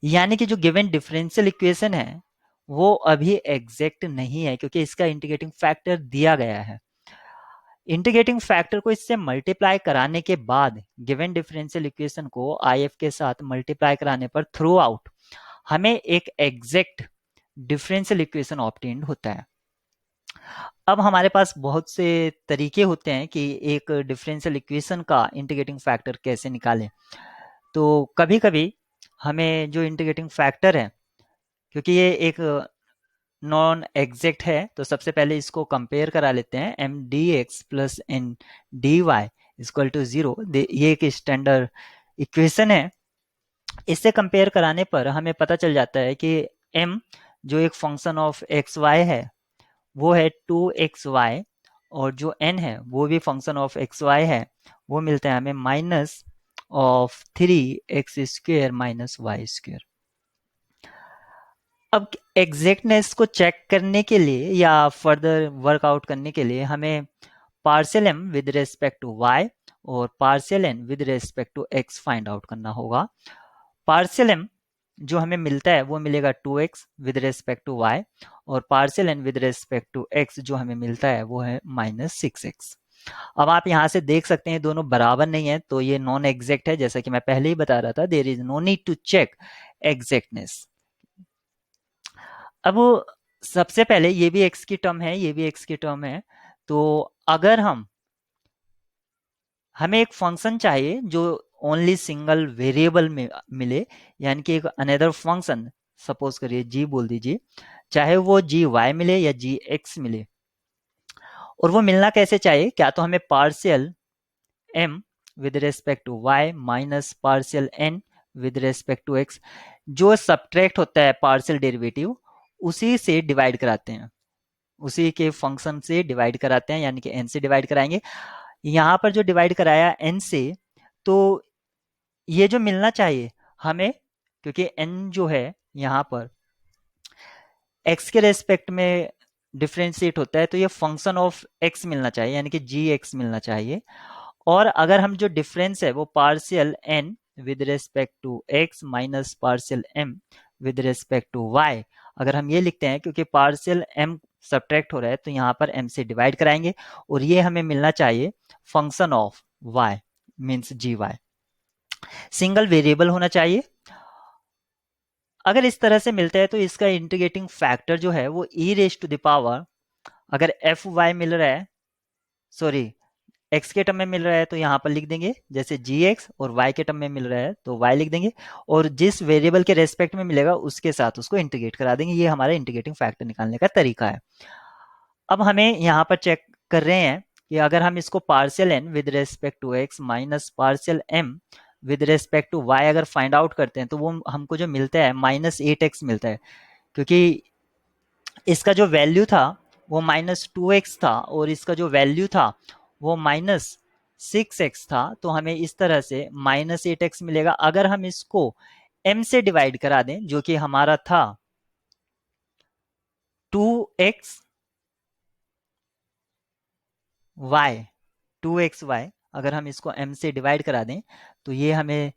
यानी कि जो गिवन डिफरेंशियल इक्वेशन है वो अभी एग्जैक्ट नहीं है क्योंकि इसका इंटीग्रेटिंग फैक्टर दिया गया है। इंटीग्रेटिंग फैक्टर को इससे मल्टीप्लाई कराने के बाद गिवन डिफरेंशियल इक्वेशन को IF के साथ मल्टीप्लाई कराने पर थ्रू आउट हमें एक एग्जैक्ट डिफरेंशियल इक्वेशन ऑब्टेन्ड होता है। अब हमारे पास बहुत से तरीके होते हैं कि एक डिफरेंशियल इक्वेशन का इंटीग्रेटिंग फैक्टर कैसे निकालें। तो कभी कभी हमें जो इंटीग्रेटिंग फैक्टर है, क्योंकि ये एक नॉन एग्जैक्ट है, तो सबसे पहले इसको कंपेयर करा लेते हैं। M d x plus n d y equal to 0, ये एक स्टैंडर्ड इक्वेशन है। इससे कंपेयर कराने पर हमें पता चल जाता है कि m जो एक फंक्शन ऑफ एक्स वाई है वो है 2xy, और जो n है वो भी फंक्शन ऑफ एक्स वाई है, वो मिलता है हमें -3x² माइनस y²। अब एग्जैक्टनेस को चेक करने के लिए या फर्दर वर्कआउट करने के लिए हमें partial m with respect to y और partial n with respect to x find out करना होगा। पार्शियल m जो हमें मिलता है वो मिलेगा 2x with respect to y, और partial n with respect to x जो हमें मिलता है वो है -6x। अब आप यहाँ से देख सकते हैं दोनों बराबर नहीं है, तो ये नॉन एग्जैक्ट है। जैसा कि मैं पहले ही बता रहा था, there is no need to check exactness. अब सबसे पहले ये भी x की टर्म है, ये भी x की टर्म है। तो अगर हमें एक फंक्शन चाहिए जो ओनली सिंगल वेरिएबल में मिले, यानी कि एक अनदर फंक्शन, सपोज करिए g बोल दीजिए, चाहे वो gy मिले या gx मिले, और वो मिलना कैसे चाहिए, क्या तो हमें partial m with respect to y minus partial n with respect to x, जो सब्ट्रैक्ट होता है पार्शियल डेरिवेटिव उसी से डिवाइड कराते हैं, उसी के फंक्शन से डिवाइड कराते हैं, यानी कि n से डिवाइड कराएंगे। यहाँ पर जो डिवाइड कराया n से, तो ये जो मिलना चाहिए हमें, क्योंकि n जो है यहाँ पर x के रेस्पेक्ट में डिफ्रेंशिएट होता है, तो ये फंक्शन ऑफ x मिलना चाहिए, यानी कि gx मिलना चाहिए। और अगर हम जो डिफरेंस है वो partial n with respect to x minus partial m with respect to y, अगर हम ये लिखते हैं क्योंकि पार्शियल m सब्ट्रैक्ट हो रहा है, तो यहाँ पर m से डिवाइड कराएंगे और ये हमें मिलना चाहिए function of y। Means g y. Single variable होना चाहिए। अगर इस तरह से मिलता है तो इसका इंटीग्रेटिंग फैक्टर जो है वो e raise to the power, अगर एफ वाई मिल रहा है, सॉरी एक्स के टर्म में मिल रहा है तो यहाँ पर लिख देंगे जैसे जी एक्स, और वाई के टर्म में मिल रहा है तो वाई लिख देंगे, और जिस वेरिएबल के रेस्पेक्ट में मिलेगा उसके साथ उसको इंटीग्रेट करा देंगे। ये हमारा इंटीग्रेटिंग फैक्टर निकालने का तरीका है। अब हमें यहाँ पर चेक कर रहे हैं कि अगर हम इसको partial n with respect to x minus partial m with respect to y अगर फाइंड आउट करते हैं तो वो हमको जो मिलता है -8x मिलता है, क्योंकि इसका जो वैल्यू था वो -2x था और इसका जो वैल्यू था वो -6x था, तो हमें इस तरह से -8x मिलेगा। अगर हम इसको m से डिवाइड करा दें जो कि हमारा था 2x y, 2xy, अगर हम इसको m से डिवाइड करा दें तो ये हमें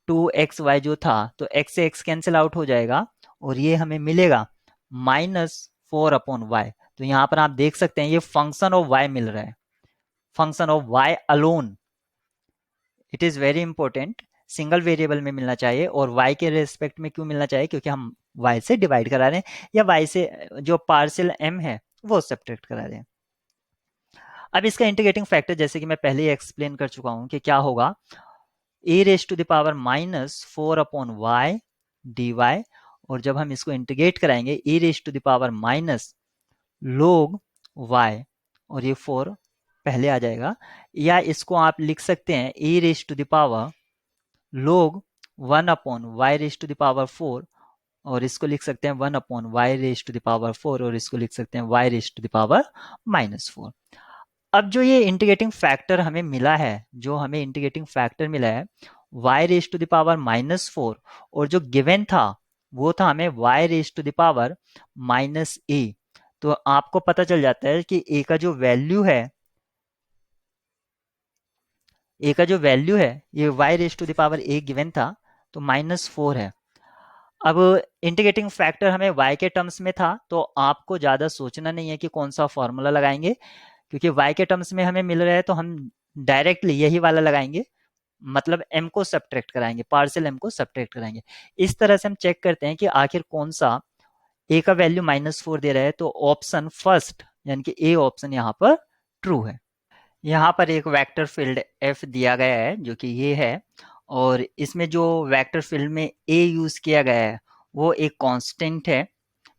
2xy जो था तो x से x कैंसिल आउट हो जाएगा और ये हमें मिलेगा -4/y। तो यहाँ पर आप देख सकते हैं ये फंक्शन ऑफ y मिल रहा है, function of y alone. It is very important, single variable में मिलना चाहिए। और y के रेस्पेक्ट में क्यों मिलना चाहिए? क्योंकि हम y से डिवाइड करा रहे हैं या y से जो पार्शियल m है वो सब्ट्रैक्ट करा रहे हैं। अब इसका इंटीग्रेटिंग फैक्टर जैसे कि मैं पहले ही एक्सप्लेन कर चुका हूं कि क्या होगा, e raise to the power -4/y dy, और जब हम इसको इंटीग्रेट कराएंगे e raise to the power minus log y, और ये 4 पहले आ जाएगा, या इसको आप लिख सकते हैं e raise to the power log 1/y raise to the power 4, और इसको लिख सकते हैं 1/y raise to the power 4, और इसको लिख सकते हैं y raise to the power -4। अब जो ये इंटीग्रेटिंग फैक्टर हमें मिला है, जो हमें इंटीग्रेटिंग फैक्टर मिला है y raise to the power -4, और जो गिवन था वो था हमें y raise to the power -a। तो आपको पता चल जाता है कि a का जो वैल्यू है, a का जो वैल्यू है ये y raise to the power a given था तो -4 है। अब इंटीग्रेटिंग फैक्टर हमें y के टर्म्स में था तो आपको ज्यादा सोचना नहीं है कि कौन सा फॉर्मूला लगाएंगे, क्योंकि y के टर्म्स में हमें मिल रहा है तो हम डायरेक्टली यही वाला लगाएंगे, मतलब m को सब्ट्रैक्ट कराएंगे, पार्शियल m को सब्ट्रैक्ट कराएंगे। इस तरह से हम चेक करते हैं कि आखिर कौन सा a का वैल्यू -4 दे रहा है, तो ऑप्शन फर्स्ट यानी कि a ऑप्शन यहाँ पर ट्रू है। यहाँ पर एक वेक्टर फील्ड f दिया गया है जो कि ये है, और इसमें जो वेक्टर फील्ड में a यूज किया गया है वो एक कांस्टेंट है,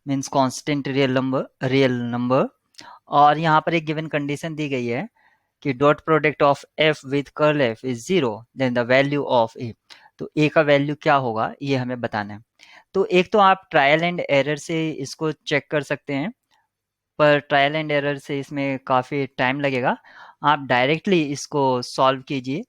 मींस कांस्टेंट रियल नंबर। और यहाँ पर एक गिवन कंडीशन दी गई है कि dot product of f with curl f is 0 then the value of a। तो a का वैल्यू क्या होगा ये हमें बताना है। तो एक तो आप ट्रायल एंड एरर से इसको चेक कर सकते हैं, पर ट्रायल एंड एरर से इसमें काफ़ी टाइम लगेगा। आप डायरेक्टली इसको सॉल्व कीजिए,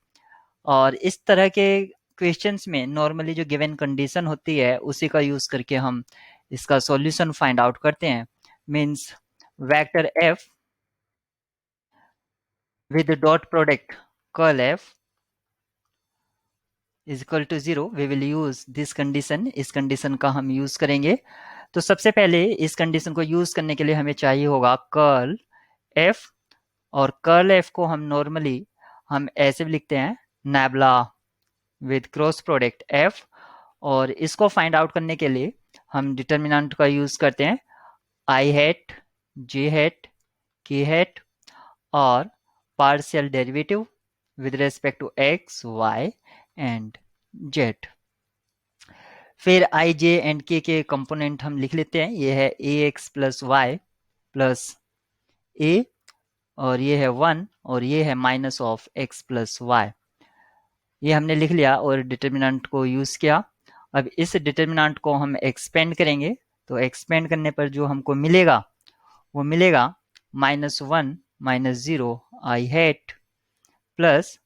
और इस तरह के क्वेश्चंस में नॉर्मली जो गिवन कंडीशन होती है उसी का यूज़ करके हम इसका सॉल्यूशन फाइंड आउट करते हैं। Means vector f with dot product curl f is equal to 0, we will use this condition। इस कंडीशन का हम यूज करेंगे। तो सबसे पहले इस कंडीशन को यूज करने के लिए हमें चाहिए होगा कर्ल f, और कर्ल f को हम नॉर्मली हम ऐसे भी लिखते हैं नैबला विद क्रॉस प्रोडक्ट f, और इसको फाइंड आउट करने के लिए हम डिटर्मिनेंट का यूज करते हैं i hat, j hat, k hat, और partial derivative with respect to x, y and z। फिर i, j एंड k के कंपोनेंट हम लिख लेते हैं, ये है ax plus y plus a, और ये है 1, और ये है minus of x plus y. ये हमने लिख लिया और डिटर्मिनेंट को यूज किया। अब इस डिटर्मिनेंट को हम एक्सपेंड करेंगे, तो एक्सपेंड करने पर जो हमको मिलेगा वो मिलेगा -1 -0 i hat plus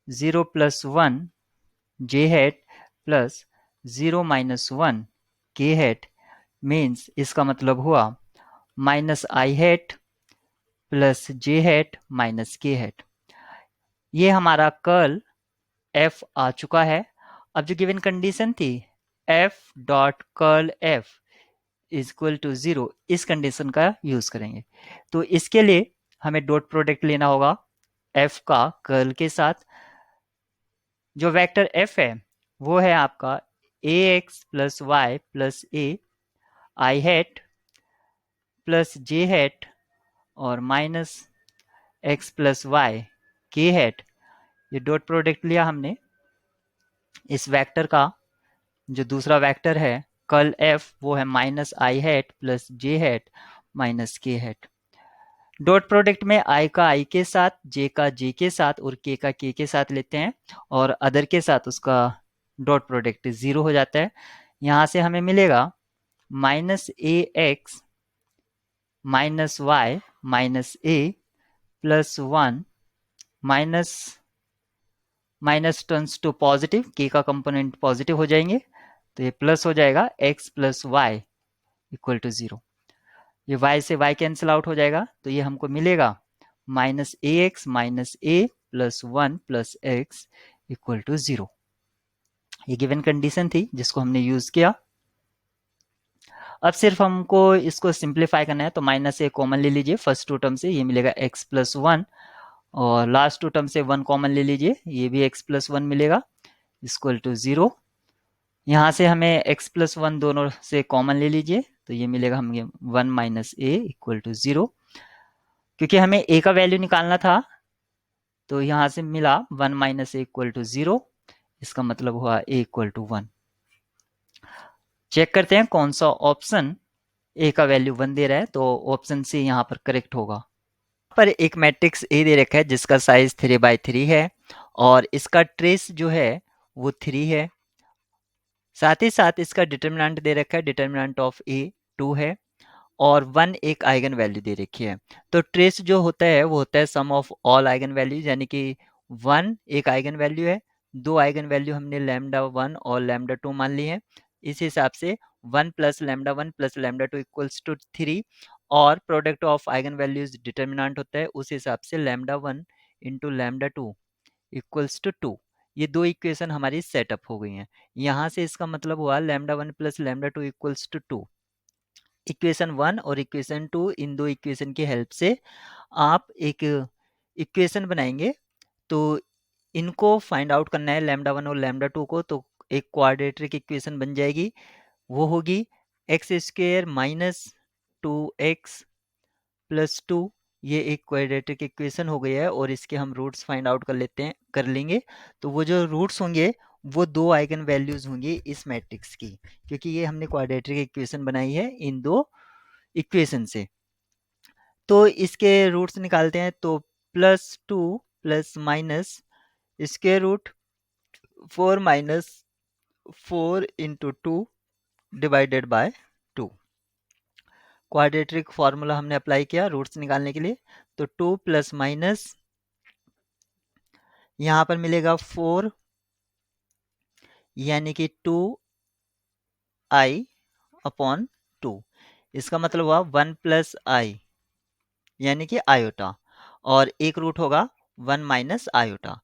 0 plus 1 j hat plus 0 -1 k hat. Means इसका मतलब हुआ -i hat plus j hat minus k hat. ये हमारा कर्ल f आ चुका है। अब जो गिवन कंडीशन थी f dot curl f is equal to 0, इस कंडीशन का यूज करेंगे। तो इसके लिए हमें डॉट प्रोडक्ट लेना होगा f का कर्ल के साथ। जो वेक्टर एफ है वो है आपका ए एक्स प्लस वाई प्लस ए आई हैट प्लस जे हैट और माइनस एक्स प्लस वाई के हैट। ये डॉट प्रोडक्ट लिया हमने इस वेक्टर का, जो दूसरा वेक्टर है कर्ल एफ वो है माइनस आई हैट प्लस जे हैट माइनस के हैट। डॉट प्रोडक्ट में आई का आई के साथ, जे का जे के साथ और के का के साथ लेते हैं और अदर के साथ उसका डॉट प्रोडक्ट 0 हो जाता है। यहाँ से हमें मिलेगा minus a x minus y minus a plus 1 minus minus turns to positive, के का कंपोनेंट पॉजिटिव हो जाएंगे तो ये प्लस हो जाएगा x plus y equal to 0। ये y से y कैंसिल आउट हो जाएगा तो ये हमको मिलेगा minus a x minus a plus 1 plus x equal to 0। ये गिवन कंडीशन थी जिसको हमने यूज किया। अब सिर्फ हमको इसको सिंप्लीफाई करना है तो माइनस ए कॉमन ले लीजिए फर्स्ट टू टर्म से, ये मिलेगा x प्लस 1 और लास्ट टू टर्म से 1 कॉमन ले लीजिए, ये भी x प्लस 1 मिलेगा इक्वल टू 0। यहाँ से हमें x प्लस 1 दोनों से कॉमन ले लीजिए तो ये मिलेगा हमें 1 माइनस ए इक्वल टू 0। क्योंकि हमें a का वैल्यू निकालना था तो यहाँ से मिला 1 माइनस ए इक्वल टू 0, इसका मतलब हुआ a इक्वल टू 1। चेक करते हैं कौन सा ऑप्शन a का वैल्यू 1 दे रहा है, तो ऑप्शन सी यहाँ पर करेक्ट होगा। पर एक मैट्रिक्स A दे रखा है जिसका साइज 3/3 है और इसका ट्रेस जो है वो 3 है। साथ ही साथ इसका डिटर्मिनेंट दे रखा है, डिटर्मिनेंट ऑफ A 2 है और 1 एक आइगन वैल्यू दे रखी है। तो ट्रेस जो होता है वो होता है सम ऑफ ऑल आइगन वैल्यूज, यानी कि 1 एक आइगन वैल्यू है, 2 आइगन वैल्यू हमने लैम्डा 1 और लैम्डा 2 मान ली है। इस हिसाब से 1 plus lambda 1 plus lambda 2 equals to 3 और product of eigen values determinant होता है, उस हिसाब से lambda 1 into lambda 2 equals to 2। ये दो इक्वेशन हमारी सेटअप हो गई हैं। यहाँ से इसका मतलब हुआ lambda 1 plus lambda 2 equals to 2। Equation 1 और इक्वेशन 2, इन दो इक्वेशन की हेल्प से आप एक इक्वेशन बनाएंगे। तो इनको फाइंड आउट करना है लैम्डा 1 और लैम्डा 2 को, तो एक क्वाड्रेटिक इक्वेशन बन जाएगी, वो होगी x square minus 2x plus 2। ये एक क्वाड्रेटिक इक्वेशन हो गई है और इसके हम रूट्स फाइंड आउट कर लेंगे। तो वो जो रूट्स होंगे वो 2 आइगन वैल्यूज होंगी इस मैट्रिक्स की, क्योंकि ये हमने क्वाड्रेटिक इक्वेशन बनाई है इन दो इक्वेशन से। तो इसके रूट्स निकालते हैं तो plus 2 plus minus square root 4 minus 4 into 2 divided by 2। Quadratic formula हमने अप्लाई किया रूट्स निकालने के लिए, तो 2 प्लस माइनस यहाँ पर मिलेगा 4 यानी कि 2i अपॉन 2। इसका मतलब हुआ 1 प्लस आई यानी कि आयोटा और एक रूट होगा 1 माइनस आयोटा।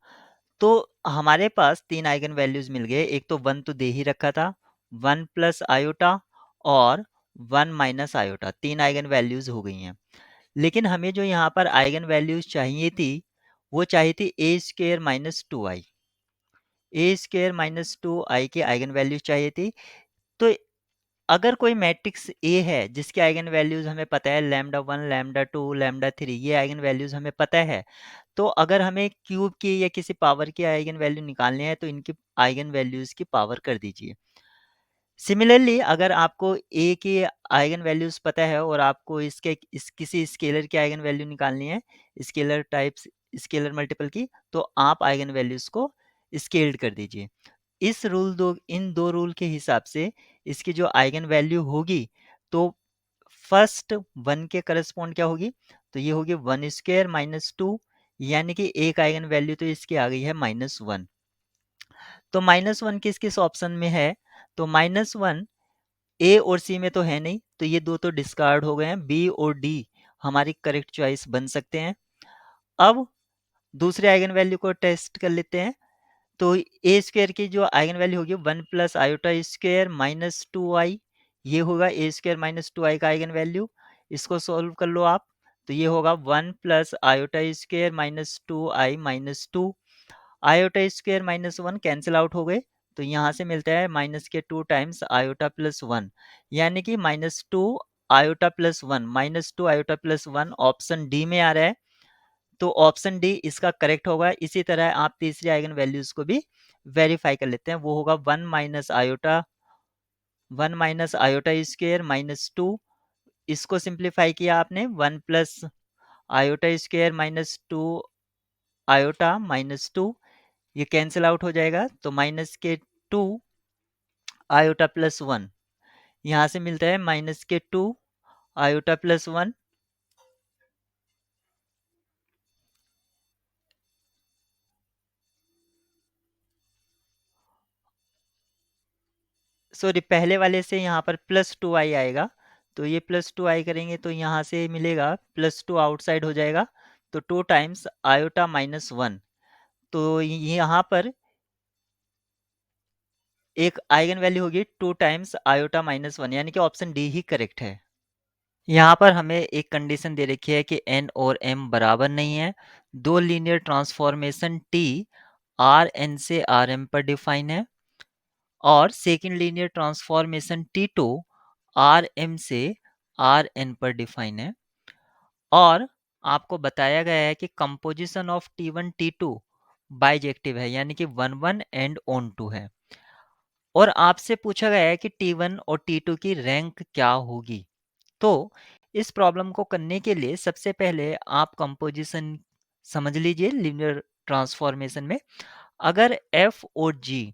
तो हमारे पास 3 आइगन वैल्यूज मिल गए, एक तो 1 तो दे ही रखा था, 1 प्लस आयोटा और 1 माइनस आयोटा, 3 आइगन वैल्यूज हो गई हैं। लेकिन हमें जो यहाँ पर आइगन वैल्यूज चाहिए थी वो चाहिए थी ए स्क्वेयर माइनस 2i। ए स्क्वेयर माइनस 2i की आइगन वैल्यू चाहिए थी। तो अगर कोई मैट्रिक्स ए है जिसके आइगन वैल्यूज हमें पता है लैम्डा 1 लैम्डा 2 लैम्डा 3, ये आइगन वैल्यूज हमें पता है, तो अगर हमें क्यूब की या किसी पावर की आइगन वैल्यू निकालनी है तो इनकी आइगन वैल्यूज की पावर कर दीजिए। सिमिलरली अगर आपको ए की आइगन वैल्यूज पता है और आपको किसी स्केलर की आइगन वैल्यू निकालनी है, स्केलर टाइप्स स्केलर मल्टीपल की, तो आप आइगन वैल्यूज को स्केल्ड कर दीजिए। इन दो रूल के हिसाब से इसकी जो आइगन वैल्यू होगी तो फर्स्ट 1 के करस्पॉन्ड क्या होगी, तो ये होगी 1 स्क्वायर माइनस 2, यानी कि एक आइगन वैल्यू तो इसकी आ गई है -1। तो -1 किस किस ऑप्शन में है, तो -1 ए और सी में तो है नहीं, तो ये दो तो डिस्कार्ड हो गए हैं, बी और डी हमारी करेक्ट चॉइस बन सकते हैं। अब दूसरे आइगन वैल्यू को टेस्ट कर लेते हैं। तो ए स्क्वायर की जो आइगन वैल्यू होगी 1 plus iota square minus 2i, ये होगा ए स्क्वायर माइनस 2i का आइगन वैल्यू। इसको सॉल्व कर लो आप, तो ये होगा 1 plus iota square minus 2i minus 2। Iota square minus 1 cancel out हो गए, तो यहाँ से मिलता है माइनस के 2 टाइम्स आयोटा प्लस 1, यानी कि -2 iota plus 1, -2 iota plus 1 option D में आ रहा है, तो ऑप्शन डी इसका करेक्ट होगा। इसी तरह आप तीसरी आइगन वैल्यूज को भी वेरीफाई कर लेते हैं, वो होगा 1 माइनस आयोटा स्क्वायर -2, इसको सिंप्लीफाई किया आपने, 1 प्लस आयोटा स्क्वायर -2 आयोटा -2, ये कैंसिल आउट हो जाएगा, तो माइनस के 2 आयोटा प्लस 1, यहाँ से मिलता है माइनस के 2 आयोटा प्लस 1, सॉरी पहले वाले से यहाँ पर +2i आएगा, तो ये +2i करेंगे तो यहाँ से मिलेगा +2 आउटसाइड हो जाएगा, तो 2 टाइम्स आयोटा -1, तो यहाँ पर एक आइगन वैल्यू होगी 2 टाइम्स आयोटा -1, यानी कि ऑप्शन डी ही करेक्ट है। यहाँ पर हमें एक कंडीशन दे रखी है कि n और m बराबर नहीं है, दो linear transformation t R n से आर एम पर डिफाइन है, और second linear transformation T2 R m से आर एन पर डिफाइन है, और आपको बताया गया है कि composition of T1 T2 bijective है, यानी कि 1 1 एंड ऑन 2 है, और आपसे पूछा गया है कि T1 और T2 की रैंक क्या होगी। तो इस प्रॉब्लम को करने के लिए सबसे पहले आप कंपोजिशन समझ लीजिए लीनियर ट्रांसफॉर्मेशन में। अगर F और G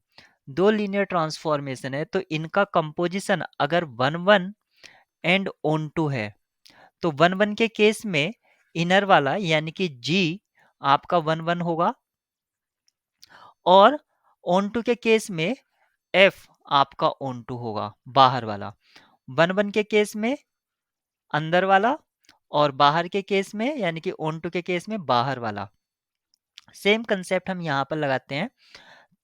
दो लीनियर ट्रांसफॉर्मेशन है, तो इनका कंपोजिशन अगर 1 1 एंड ऑन 2 है, तो 1 1 के केस में इनर वाला यानी कि G आपका 1 1 होगा, और ऑन 2 के केस में F आपका ऑन 2 होगा, बाहर वाला। 1 1 के केस में अंदर वाला, और बाहर के केस में यानी कि ऑन 2 के केस में बाहर वाला। सेम कंसेप्ट हम यहाँ पर लगाते हैं,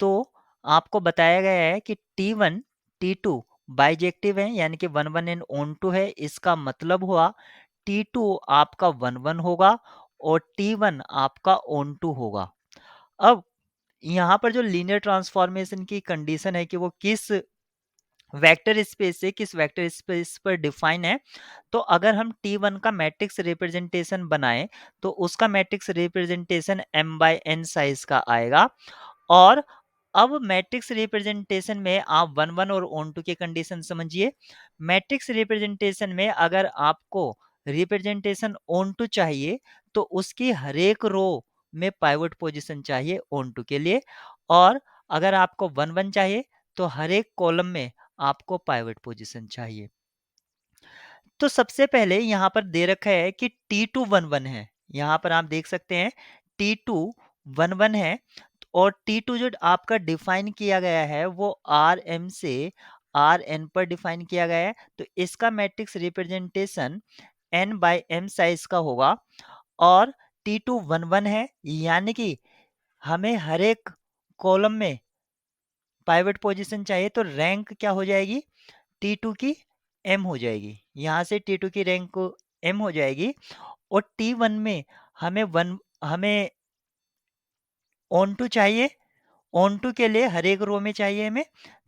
तो आपको बताया गया है कि T1 T2 बाइजेक्टिव है, यानी कि 1 1 एंड ऑन 2 है, इसका मतलब हुआ T2 आपका 1 1 होगा और T1 आपका ऑन 2 होगा। अब यहाँ पर जो लीनियर ट्रांसफॉर्मेशन की कंडीशन है कि वो किस वेक्टर स्पेस से किस वेक्टर स्पेस पर डिफाइन है, तो अगर हम T1 का मैट्रिक्स रिप्रेजेंटेशन बनाएं, तो उसका मैट्रिक्स रिप्रेजेंटेशन m/n साइज का आएगा, और अब मैट्रिक्स रिप्रेजेंटेशन में आप 1 1 और ऑन 2 की कंडीशन समझिए। मैट्रिक्स रिप्रेजेंटेशन में अगर आपको रिप्रेजेंटेशन ऑन 2 चाहिए, तो उसकी हर एक रो में पाइवट पोजीशन चाहिए ऑन 2 के लिए, और अगर आपको 1 1 चाहिए, तो हर एक कॉलम में आपको पाइवट पोजीशन चाहिए। तो सबसे पहले यहाँ पर दे रखा है कि T2 1 1 है, यहाँ पर आप देख सकते हैं T2 1 1 है, और T2 जो आपका डिफाइन किया गया है वो Rm से Rn पर डिफाइन किया गया है, तो इसका मैट्रिक्स रिप्रेजेंटेशन n/m साइज का होगा, और T2 1 1 है, यानी कि हमें हर एक कॉलम में पाइवट पोजीशन चाहिए, तो रैंक क्या हो जाएगी T2 की m हो जाएगी, यहाँ से T2 की रैंक को m हो जाएगी, और T1 में हमें ऑन टू चाहिए, ऑन टू के लिए हर एक रो में चाहिए हमें,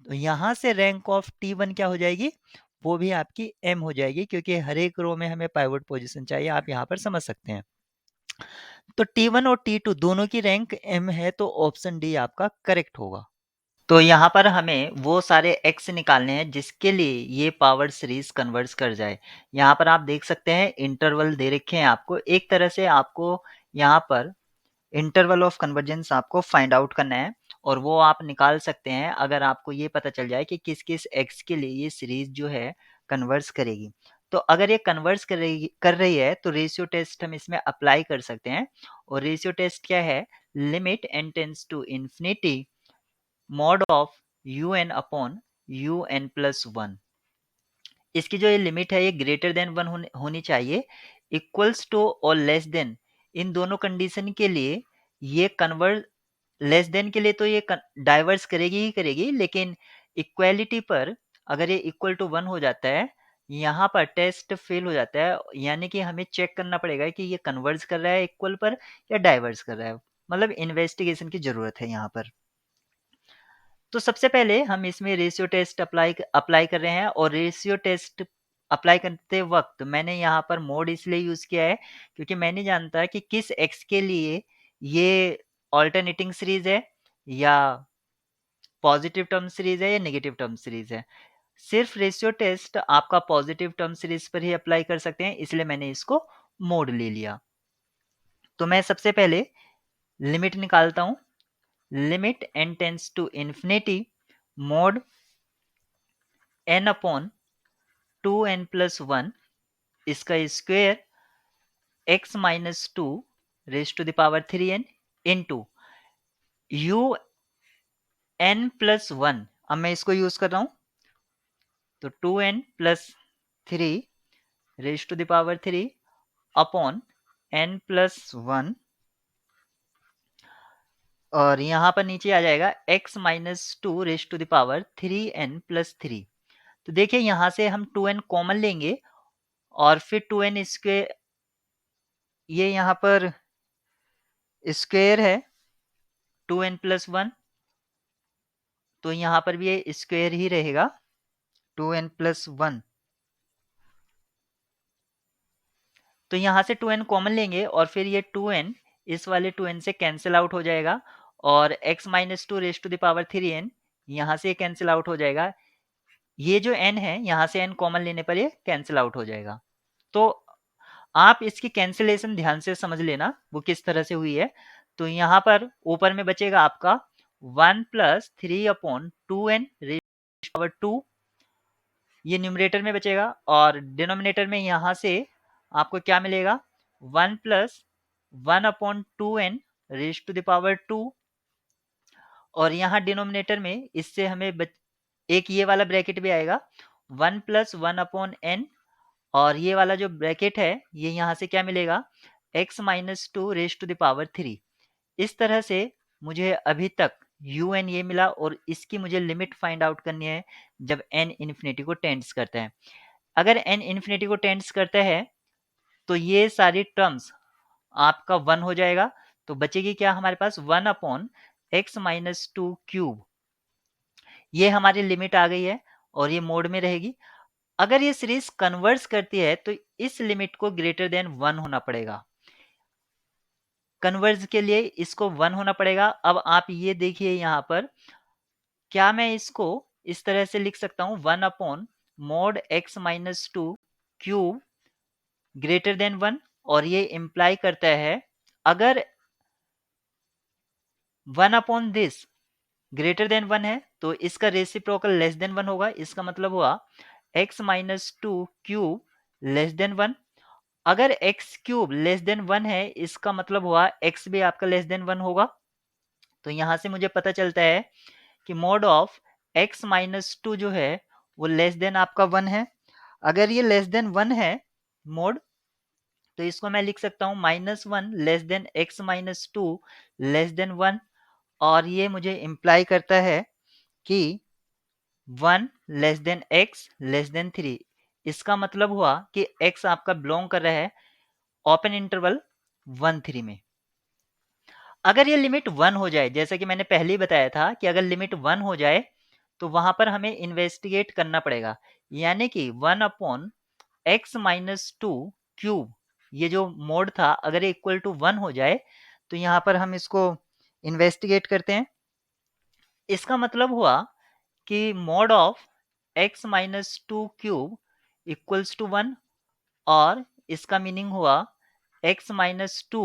तो यहाँ से रैंक ऑफ T1 क्या हो जाएगी, वो भी आपकी m हो जाएगी, क्योंकि हर एक रो में हमें पाइवट पोजीशन चाहिए, आप यहाँ पर समझ सकते हैं। तो T1 और T2 दोनों की रैंक m है, तो ऑप्शन डी आपका करेक्ट होगा। तो यहाँ पर हमें वो सारे x निकालने हैं जिसके लिए ये पावर सीरीज कन्वर्स कर जाए। यहाँ पर आप देख सकते हैं इंटरवल दे रखे हैं आपको, एक तरह से आपको यहाँ पर इंटरवल ऑफ कन्वर्जेंस आपको फाइंड आउट करना है, और वो आप निकाल सकते हैं अगर आपको ये पता चल जाए कि किस किस x के लिए ये सीरीज जो है कन्वर्स करेगी। तो अगर ये कन्वर्स कर रही है तो रेशियो टेस्ट हम इसमें अप्लाई कर सकते हैं, और रेशियो टेस्ट क्या है, limit n tends to infinity mod of un upon un plus 1। इसकी जो ये लिमिट है ये ग्रेटर देन 1 होनी चाहिए, इक्वल्स टू और लेस देन, इन दोनों कंडीशन के लिए ये कन्वर्ट, लेस देन के लिए तो ये डाइवर्स करेगी ही करेगी, लेकिन इक्वालिटी पर अगर ये इक्वल टू 1 हो जाता है, यहाँ पर टेस्ट फेल हो जाता है, यानी कि हमें चेक करना पड़ेगा कि ये कन्वर्स कर रहा है इक्वल पर या डाइवर्स कर रहा है। मतलब इन्वेस्टिगेशन की जरूरत है यहाँ पर। तो सबसे पहले हम इसमें रेशियो टेस्ट अप्लाई कर रहे हैं, और रेशियो टेस्ट अप्लाई करते वक्त मैंने यहाँ पर मोड इसलिए यूज किया है क्योंकि मैं नहीं जानता कि किस एक्स के लिए ये ऑल्टरनेटिंग सीरीज है, या पॉजिटिव टर्म सीरीज है, या नेगेटिव टर्म सीरीज है। सिर्फ रेशियो टेस्ट आपका पॉजिटिव टर्म सीरीज पर ही अप्लाई कर सकते हैं, इसलिए मैंने इसको मोड ले लिया। तो मैं सबसे पहले लिमिट निकालता हूं। Limit n tends to infinity mod n upon 2n plus 1 इसका square x minus 2 raise to the power 3n into u n plus 1। अब मैं इसको यूज कर रहा हूं, तो 2n plus 3 raise to the power 3 upon n plus 1, और यहां पर नीचे आ जाएगा x minus 2 raise to the power 3n plus 3। तो देखिए यहां से हम 2n कॉमन लेंगे, और फिर 2n स्क्वायर, ये यहाँ पर स्क्वायर है 2n प्लस 1, तो यहाँ पर भी ये स्क्वायर ही रहेगा 2n प्लस 1। तो यहाँ से 2n कॉमन लेंगे, और फिर ये 2n इस वाले 2n से कैंसिल आउट हो जाएगा, और x minus 2 raise to the power 3n यहाँ से कैंसिल आउट हो जाएगा। ये जो n है यहाँ से n कॉमन लेने पर ये कैंसिल आउट हो जाएगा। तो आप इसकी कैंसिलेशन ध्यान से समझ लेना वो किस तरह से हुई है। तो यहाँ पर ऊपर में बचेगा आपका 1 plus 3 upon 2n raise to power 2, ये न्यूमरेटर में बचेगा, और डिनोमिनेटर में यहाँ से आपको क्या मिलेगा 1 plus 1 upon 2n raise to the power 2, और यहाँ डिनोमिनेटर में इससे हमें एक ये वाला ब्रैकेट भी आएगा 1 प्लस 1 अपॉन n, और ये वाला जो ब्रैकेट है ये यहाँ से क्या मिलेगा x minus 2 raise to the power 3। इस तरह से मुझे अभी तक un ये मिला, और इसकी मुझे लिमिट फाइंड आउट करनी है जब n इन्फिनिटी को टेंड्स करता है। अगर n इन्फिनिटी को टेंड्स करता है तो ये सारी टर्म्स आपका 1 हो जाएगा, तो बचेगी क्या हमारे पास 1 अपॉन एक्स माइनस 2 क्यूब। ये हमारी लिमिट आ गई है और ये मोड में रहेगी। अगर ये सीरीज कन्वर्स करती है तो इस लिमिट को ग्रेटर देन 1 होना पड़ेगा। कन्वर्स के लिए इसको 1 होना पड़ेगा। अब आप ये देखिए यहाँ पर, क्या मैं इसको इस तरह से लिख सकता हूँ 1 upon mode x minus 2 cube greater than 1, और ये इंप्लाई करता है अगर 1 अपॉन दिस ग्रेटर देन 1 है तो इसका रेसिप्रोकल लेस देन 1 होगा। इसका मतलब हुआ x minus 2 cube less than 1। अगर x क्यूब लेस देन 1 है इसका मतलब हुआ x भी आपका लेस देन 1 होगा। तो यहां से मुझे पता चलता है कि मोड ऑफ x माइनस 2 जो है वो लेस देन आपका 1 है। अगर ये लेस देन 1 है मोड, तो इसको मैं लिख सकता हूँ -1 less than x minus 2 less than 1, और ये मुझे इंप्लाई करता है कि 1 less than x less than 3। इसका मतलब हुआ कि x आपका बिलोंग कर रहा है ओपन इंटरवल 1 3 में। अगर ये लिमिट 1 हो जाए, जैसा कि मैंने पहले ही बताया था कि अगर लिमिट 1 हो जाए तो वहां पर हमें इन्वेस्टिगेट करना पड़ेगा, यानी कि 1 अपॉन एक्स माइनस 2 क्यूब, ये जो मोड था अगर ये इक्वल टू 1 हो जाए तो यहाँ पर हम इसको इन्वेस्टिगेट करते हैं। इसका मतलब हुआ कि mod of x minus 2 cube equals to 1, और इसका मीनिंग हुआ x minus 2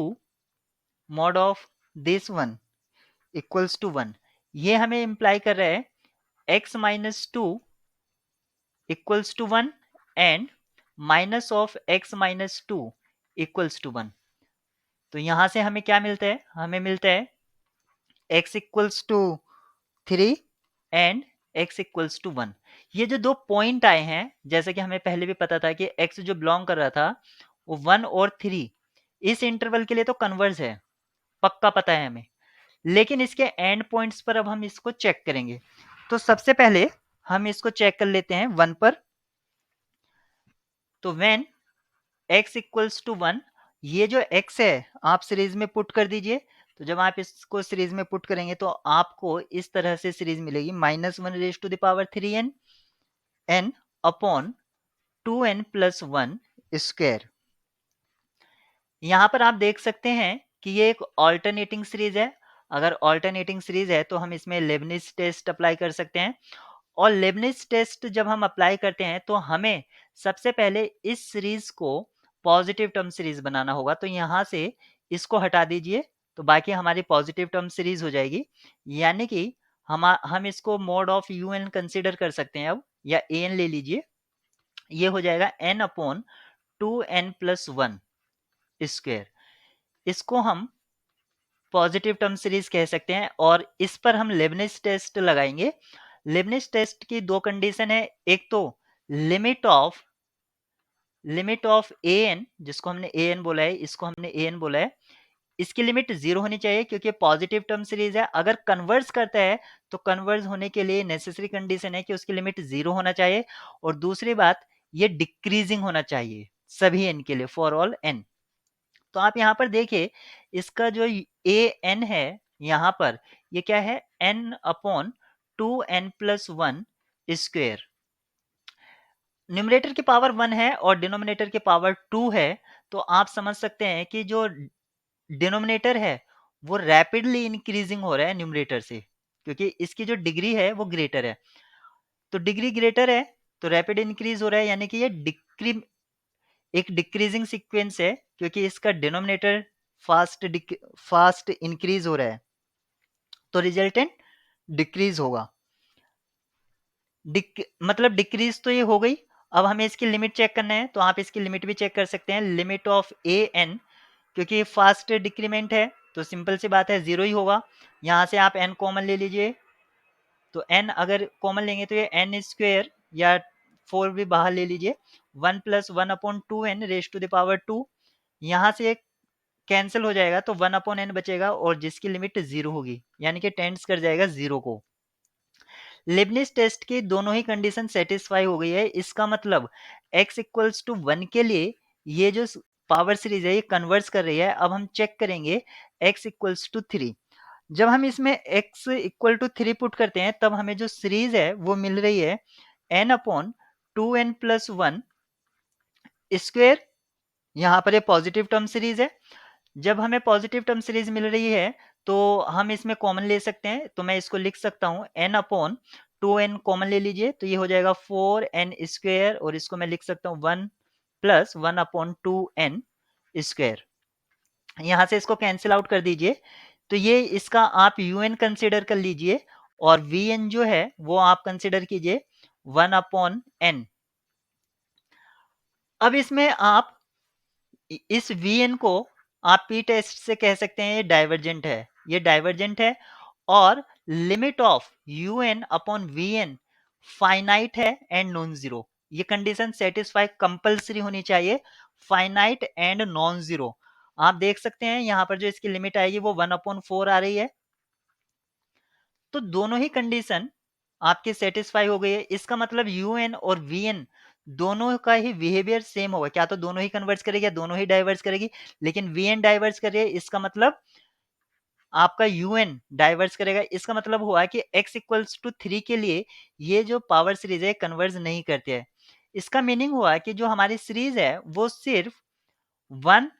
mod of this one equals to 1। ये हमें इंप्लाई कर रहा है x minus 2 equals to 1 and minus of x minus 2 equals to 1। तो यहां से हमें क्या मिलता है, हमें मिलता है x equals to 3 and x equals to 1। ये जो दो पॉइंट आए हैं, जैसे कि हमें पहले भी पता था कि x जो बिलोंग कर रहा था वो 1 और 3 इस इंटरवल के लिए तो कन्वर्ज है, पक्का पता है हमें। लेकिन इसके एंड पॉइंट्स पर अब हम इसको चेक करेंगे। तो सबसे पहले हम इसको चेक कर लेते हैं 1 पर। तो व्हेन x इक्वल्स टू 1, ये जो x है आप सीरीज में पुट कर दीजिए, तो जब आप इसको सीरीज में पुट करेंगे तो आपको इस तरह से सीरीज मिलेगी -1 raised to the power 3n n upon 2n plus 1 square. यहाँ पर आप देख सकते हैं कि ये एक ऑल्टरनेटिंग सीरीज है। अगर ऑल्टरनेटिंग सीरीज है तो हम इसमें लेबनिज टेस्ट अप्लाई कर सकते हैं, और लेबनिज टेस्ट जब हम अप्लाई करते हैं तो हमें सबसे पहले इस सीरीज को पॉजिटिव टर्म सीरीज बनाना होगा। तो यहाँ से इसको हटा दीजिए तो बाकी हमारी पॉजिटिव टर्म सीरीज हो जाएगी, यानी कि हम इसको mod of u n consider कर सकते हैं अब, या ए एन ले लीजिए। ये हो जाएगा n upon 2n plus 1 square. इसको हम पॉजिटिव टर्म सीरीज कह सकते हैं, और इस पर हम लेबनिज टेस्ट लगाएंगे। लेबनिज टेस्ट की दो कंडीशन है, एक तो लिमिट ऑफ ए एन, जिसको हमने ए एन बोला है, इसको हमने ए एन बोला है, इसकी लिमिट 0 होनी चाहिए क्योंकि पॉजिटिव टर्म सीरीज है। अगर कन्वर्स करता है तो कन्वर्स होने के लिए नेसेसरी कंडीशन है कि उसकी लिमिट 0 होना चाहिए, और दूसरी बात ये डिक्रीजिंग होना चाहिए सभी एन के लिए, फॉर ऑल एन। तो आप यहाँ पर देखिए इसका जो ए एन है यहाँ पर, ये क्या है, n upon 2n plus 1 square. Numerator की पावर 1 है और डिनोमिनेटर की पावर 2 है, तो आप समझ सकते हैं कि जो डिनोमिनेटर है वो रैपिडली इंक्रीजिंग हो रहा है न्यूमरेटर से, क्योंकि इसकी जो डिग्री है वो ग्रेटर है। तो डिग्री ग्रेटर है तो रैपिड इंक्रीज हो रहा है, यानी कि ये एक डिक्रीजिंग सीक्वेंस है, क्योंकि इसका डिनोमिनेटर फास्ट इंक्रीज हो रहा है, तो रिजल्टेंट डिक्रीज होगा। मतलब डिक्रीज तो ये हो गई। अब हमें इसकी लिमिट चेक करना है, तो आप इसकी लिमिट भी चेक कर सकते हैं। लिमिट ऑफ ए एन, क्योंकि ये फास्ट डिक्रीमेंट है तो सिंपल सी बात है 0 ही होगा। यहाँ से आप n कॉमन ले लीजिए, तो n अगर कॉमन लेंगे तो ये n स्क्वेयर या 4 भी बाहर ले लीजिए, 1 plus 1 upon 2n raise to the power 2। यहाँ से कैंसिल हो जाएगा तो 1 अपॉन n बचेगा, और जिसकी लिमिट 0 होगी, यानी कि टेंड्स कर जाएगा 0 को। लेबनिज टेस्ट की दोनों ही कंडीशन सेटिस्फाई हो गई है। इसका मतलब x इक्वल्स टू 1 के लिए ये जो पावर सीरीज है ये कन्वर्स कर रही है। अब हम चेक करेंगे x इक्वल्स टू 3। जब हम इसमें x इक्वल टू 3 पुट करते हैं तब हमें जो सीरीज है वो मिल रही है n upon 2n plus 1 square. यहाँ पर ये पॉजिटिव टर्म सीरीज है। जब हमें पॉजिटिव टर्म सीरीज मिल रही है तो हम इसमें कॉमन ले सकते हैं, तो मैं इसको लिख सकता हूँ n अपॉन 2n कॉमन ले लीजिए, तो ये हो जाएगा 4n स्क्वेयर, और इसको मैं लिख सकता हूँ 1 प्लस 1 अपॉन 2n स्क्वेयर। यहाँ से इसको कैंसिल आउट कर दीजिए, तो ये इसका आप un कंसिडर कर लीजिए, और vn जो है वो आप कंसिडर कीजिए 1 अपॉन n। अब इसमें आप इस vn को आप p टेस्ट से कह सकते हैं ये डाइवर्जेंट है, ये डाइवर्जेंट है, और limit of un upon vn finite है एंड नॉन जीरो। ये कंडीशन सेटिस्फाई कंपल्सरी होनी चाहिए, फाइनाइट एंड नॉन जीरो। आप देख सकते हैं यहाँ पर जो इसकी लिमिट आएगी वो 1 अपॉन 4 आ रही है। तो दोनों ही कंडीशन आपके सेटिस्फाई हो गई है। इसका मतलब un और vn दोनों का ही बिहेवियर सेम होगा। क्या तो दोनों ही कन्वर्स करेगी या दोनों ही डाइवर्स करेगी, लेकिन vn डाइवर्स कर रही है, इसका मतलब आपका un डाइवर्स करेगा। इसका मतलब हुआ कि x इक्वल्स टू 3 के लिए ये जो पावर सीरीज है कन्वर्स नहीं करती है। इसका मीनिंग हुआ कि जो हमारी सीरीज है वो सिर्फ 1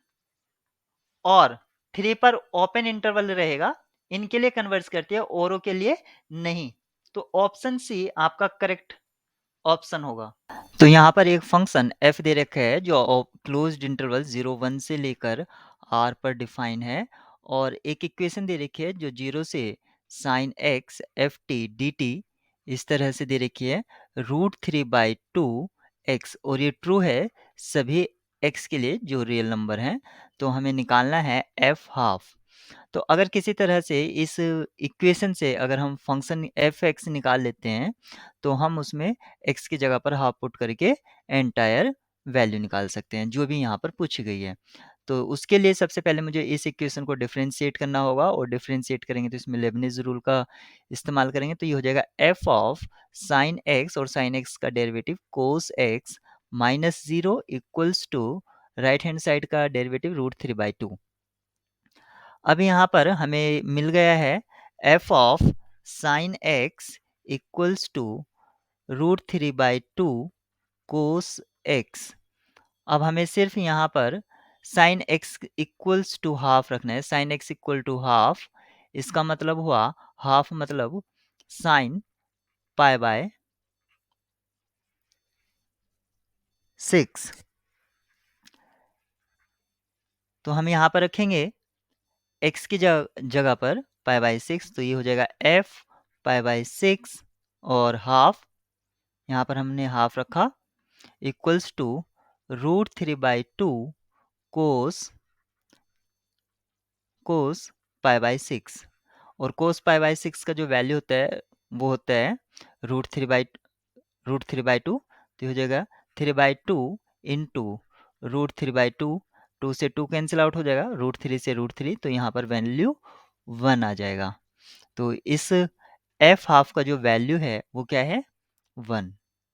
और 3 पर ओपन इंटरवल रहेगा, इनके लिए कन्वर्स करती है, औरों के लिए नहीं। तो ऑप्शन सी आपका करेक्ट ऑप्शन होगा। तो यहाँ पर एक फंक्शन f दे रखा है जो क्लोज्ड इंटरवल 0 1 से लेकर r पर डिफाइन है, और एक इक्वेशन दे रखी है जो 0 से sin x ft dt इस तरह से दे रखी है √3/2x, और ये ट्रू है सभी x के लिए जो रियल नंबर हैं। तो हमें निकालना है f हाफ। तो अगर किसी तरह से इस इक्वेशन से अगर हम फंक्शन एफ एक्स निकाल लेते हैं तो हम उसमें x की जगह पर हाफ पुट करके एंटायर वैल्यू निकाल सकते हैं जो भी यहाँ पर पूछी गई है। तो उसके लिए सबसे पहले मुझे इस इक्वेशन को डिफरेंशिएट करना होगा, और डिफरेंशिएट करेंगे तो इसमें लेबनिज रूल का इस्तेमाल करेंगे। तो ये हो जाएगा f ऑफ साइन x, और साइन x का derivative cos x minus 0 equals to right hand side का डेरिवेटिव √3/2। अब यहाँ पर हमें मिल गया है f of sine x equals to √3/2 cos x। अब हमें सिर्फ यहाँ पर sine x equals to half रखना है, sine x equal to half. इसका मतलब हुआ हाफ मतलब साइन π/6। तो हम यहाँ पर रखेंगे x की जगह पर π/6, तो ये हो जाएगा f π/6 और हाफ, यहाँ पर हमने हाफ रखा, इक्वल्स टू √3/2 कोस π/6। और कोस π/6 का जो वैल्यू होता है वो होता है √3/2, तो हो जाएगा 3/2 इंटू √3/2, 2 से 2 कैंसिल आउट हो जाएगा, √3 से √3, तो यहाँ पर वैल्यू 1 आ जाएगा। तो इस f हाफ का जो वैल्यू है वो क्या है 1।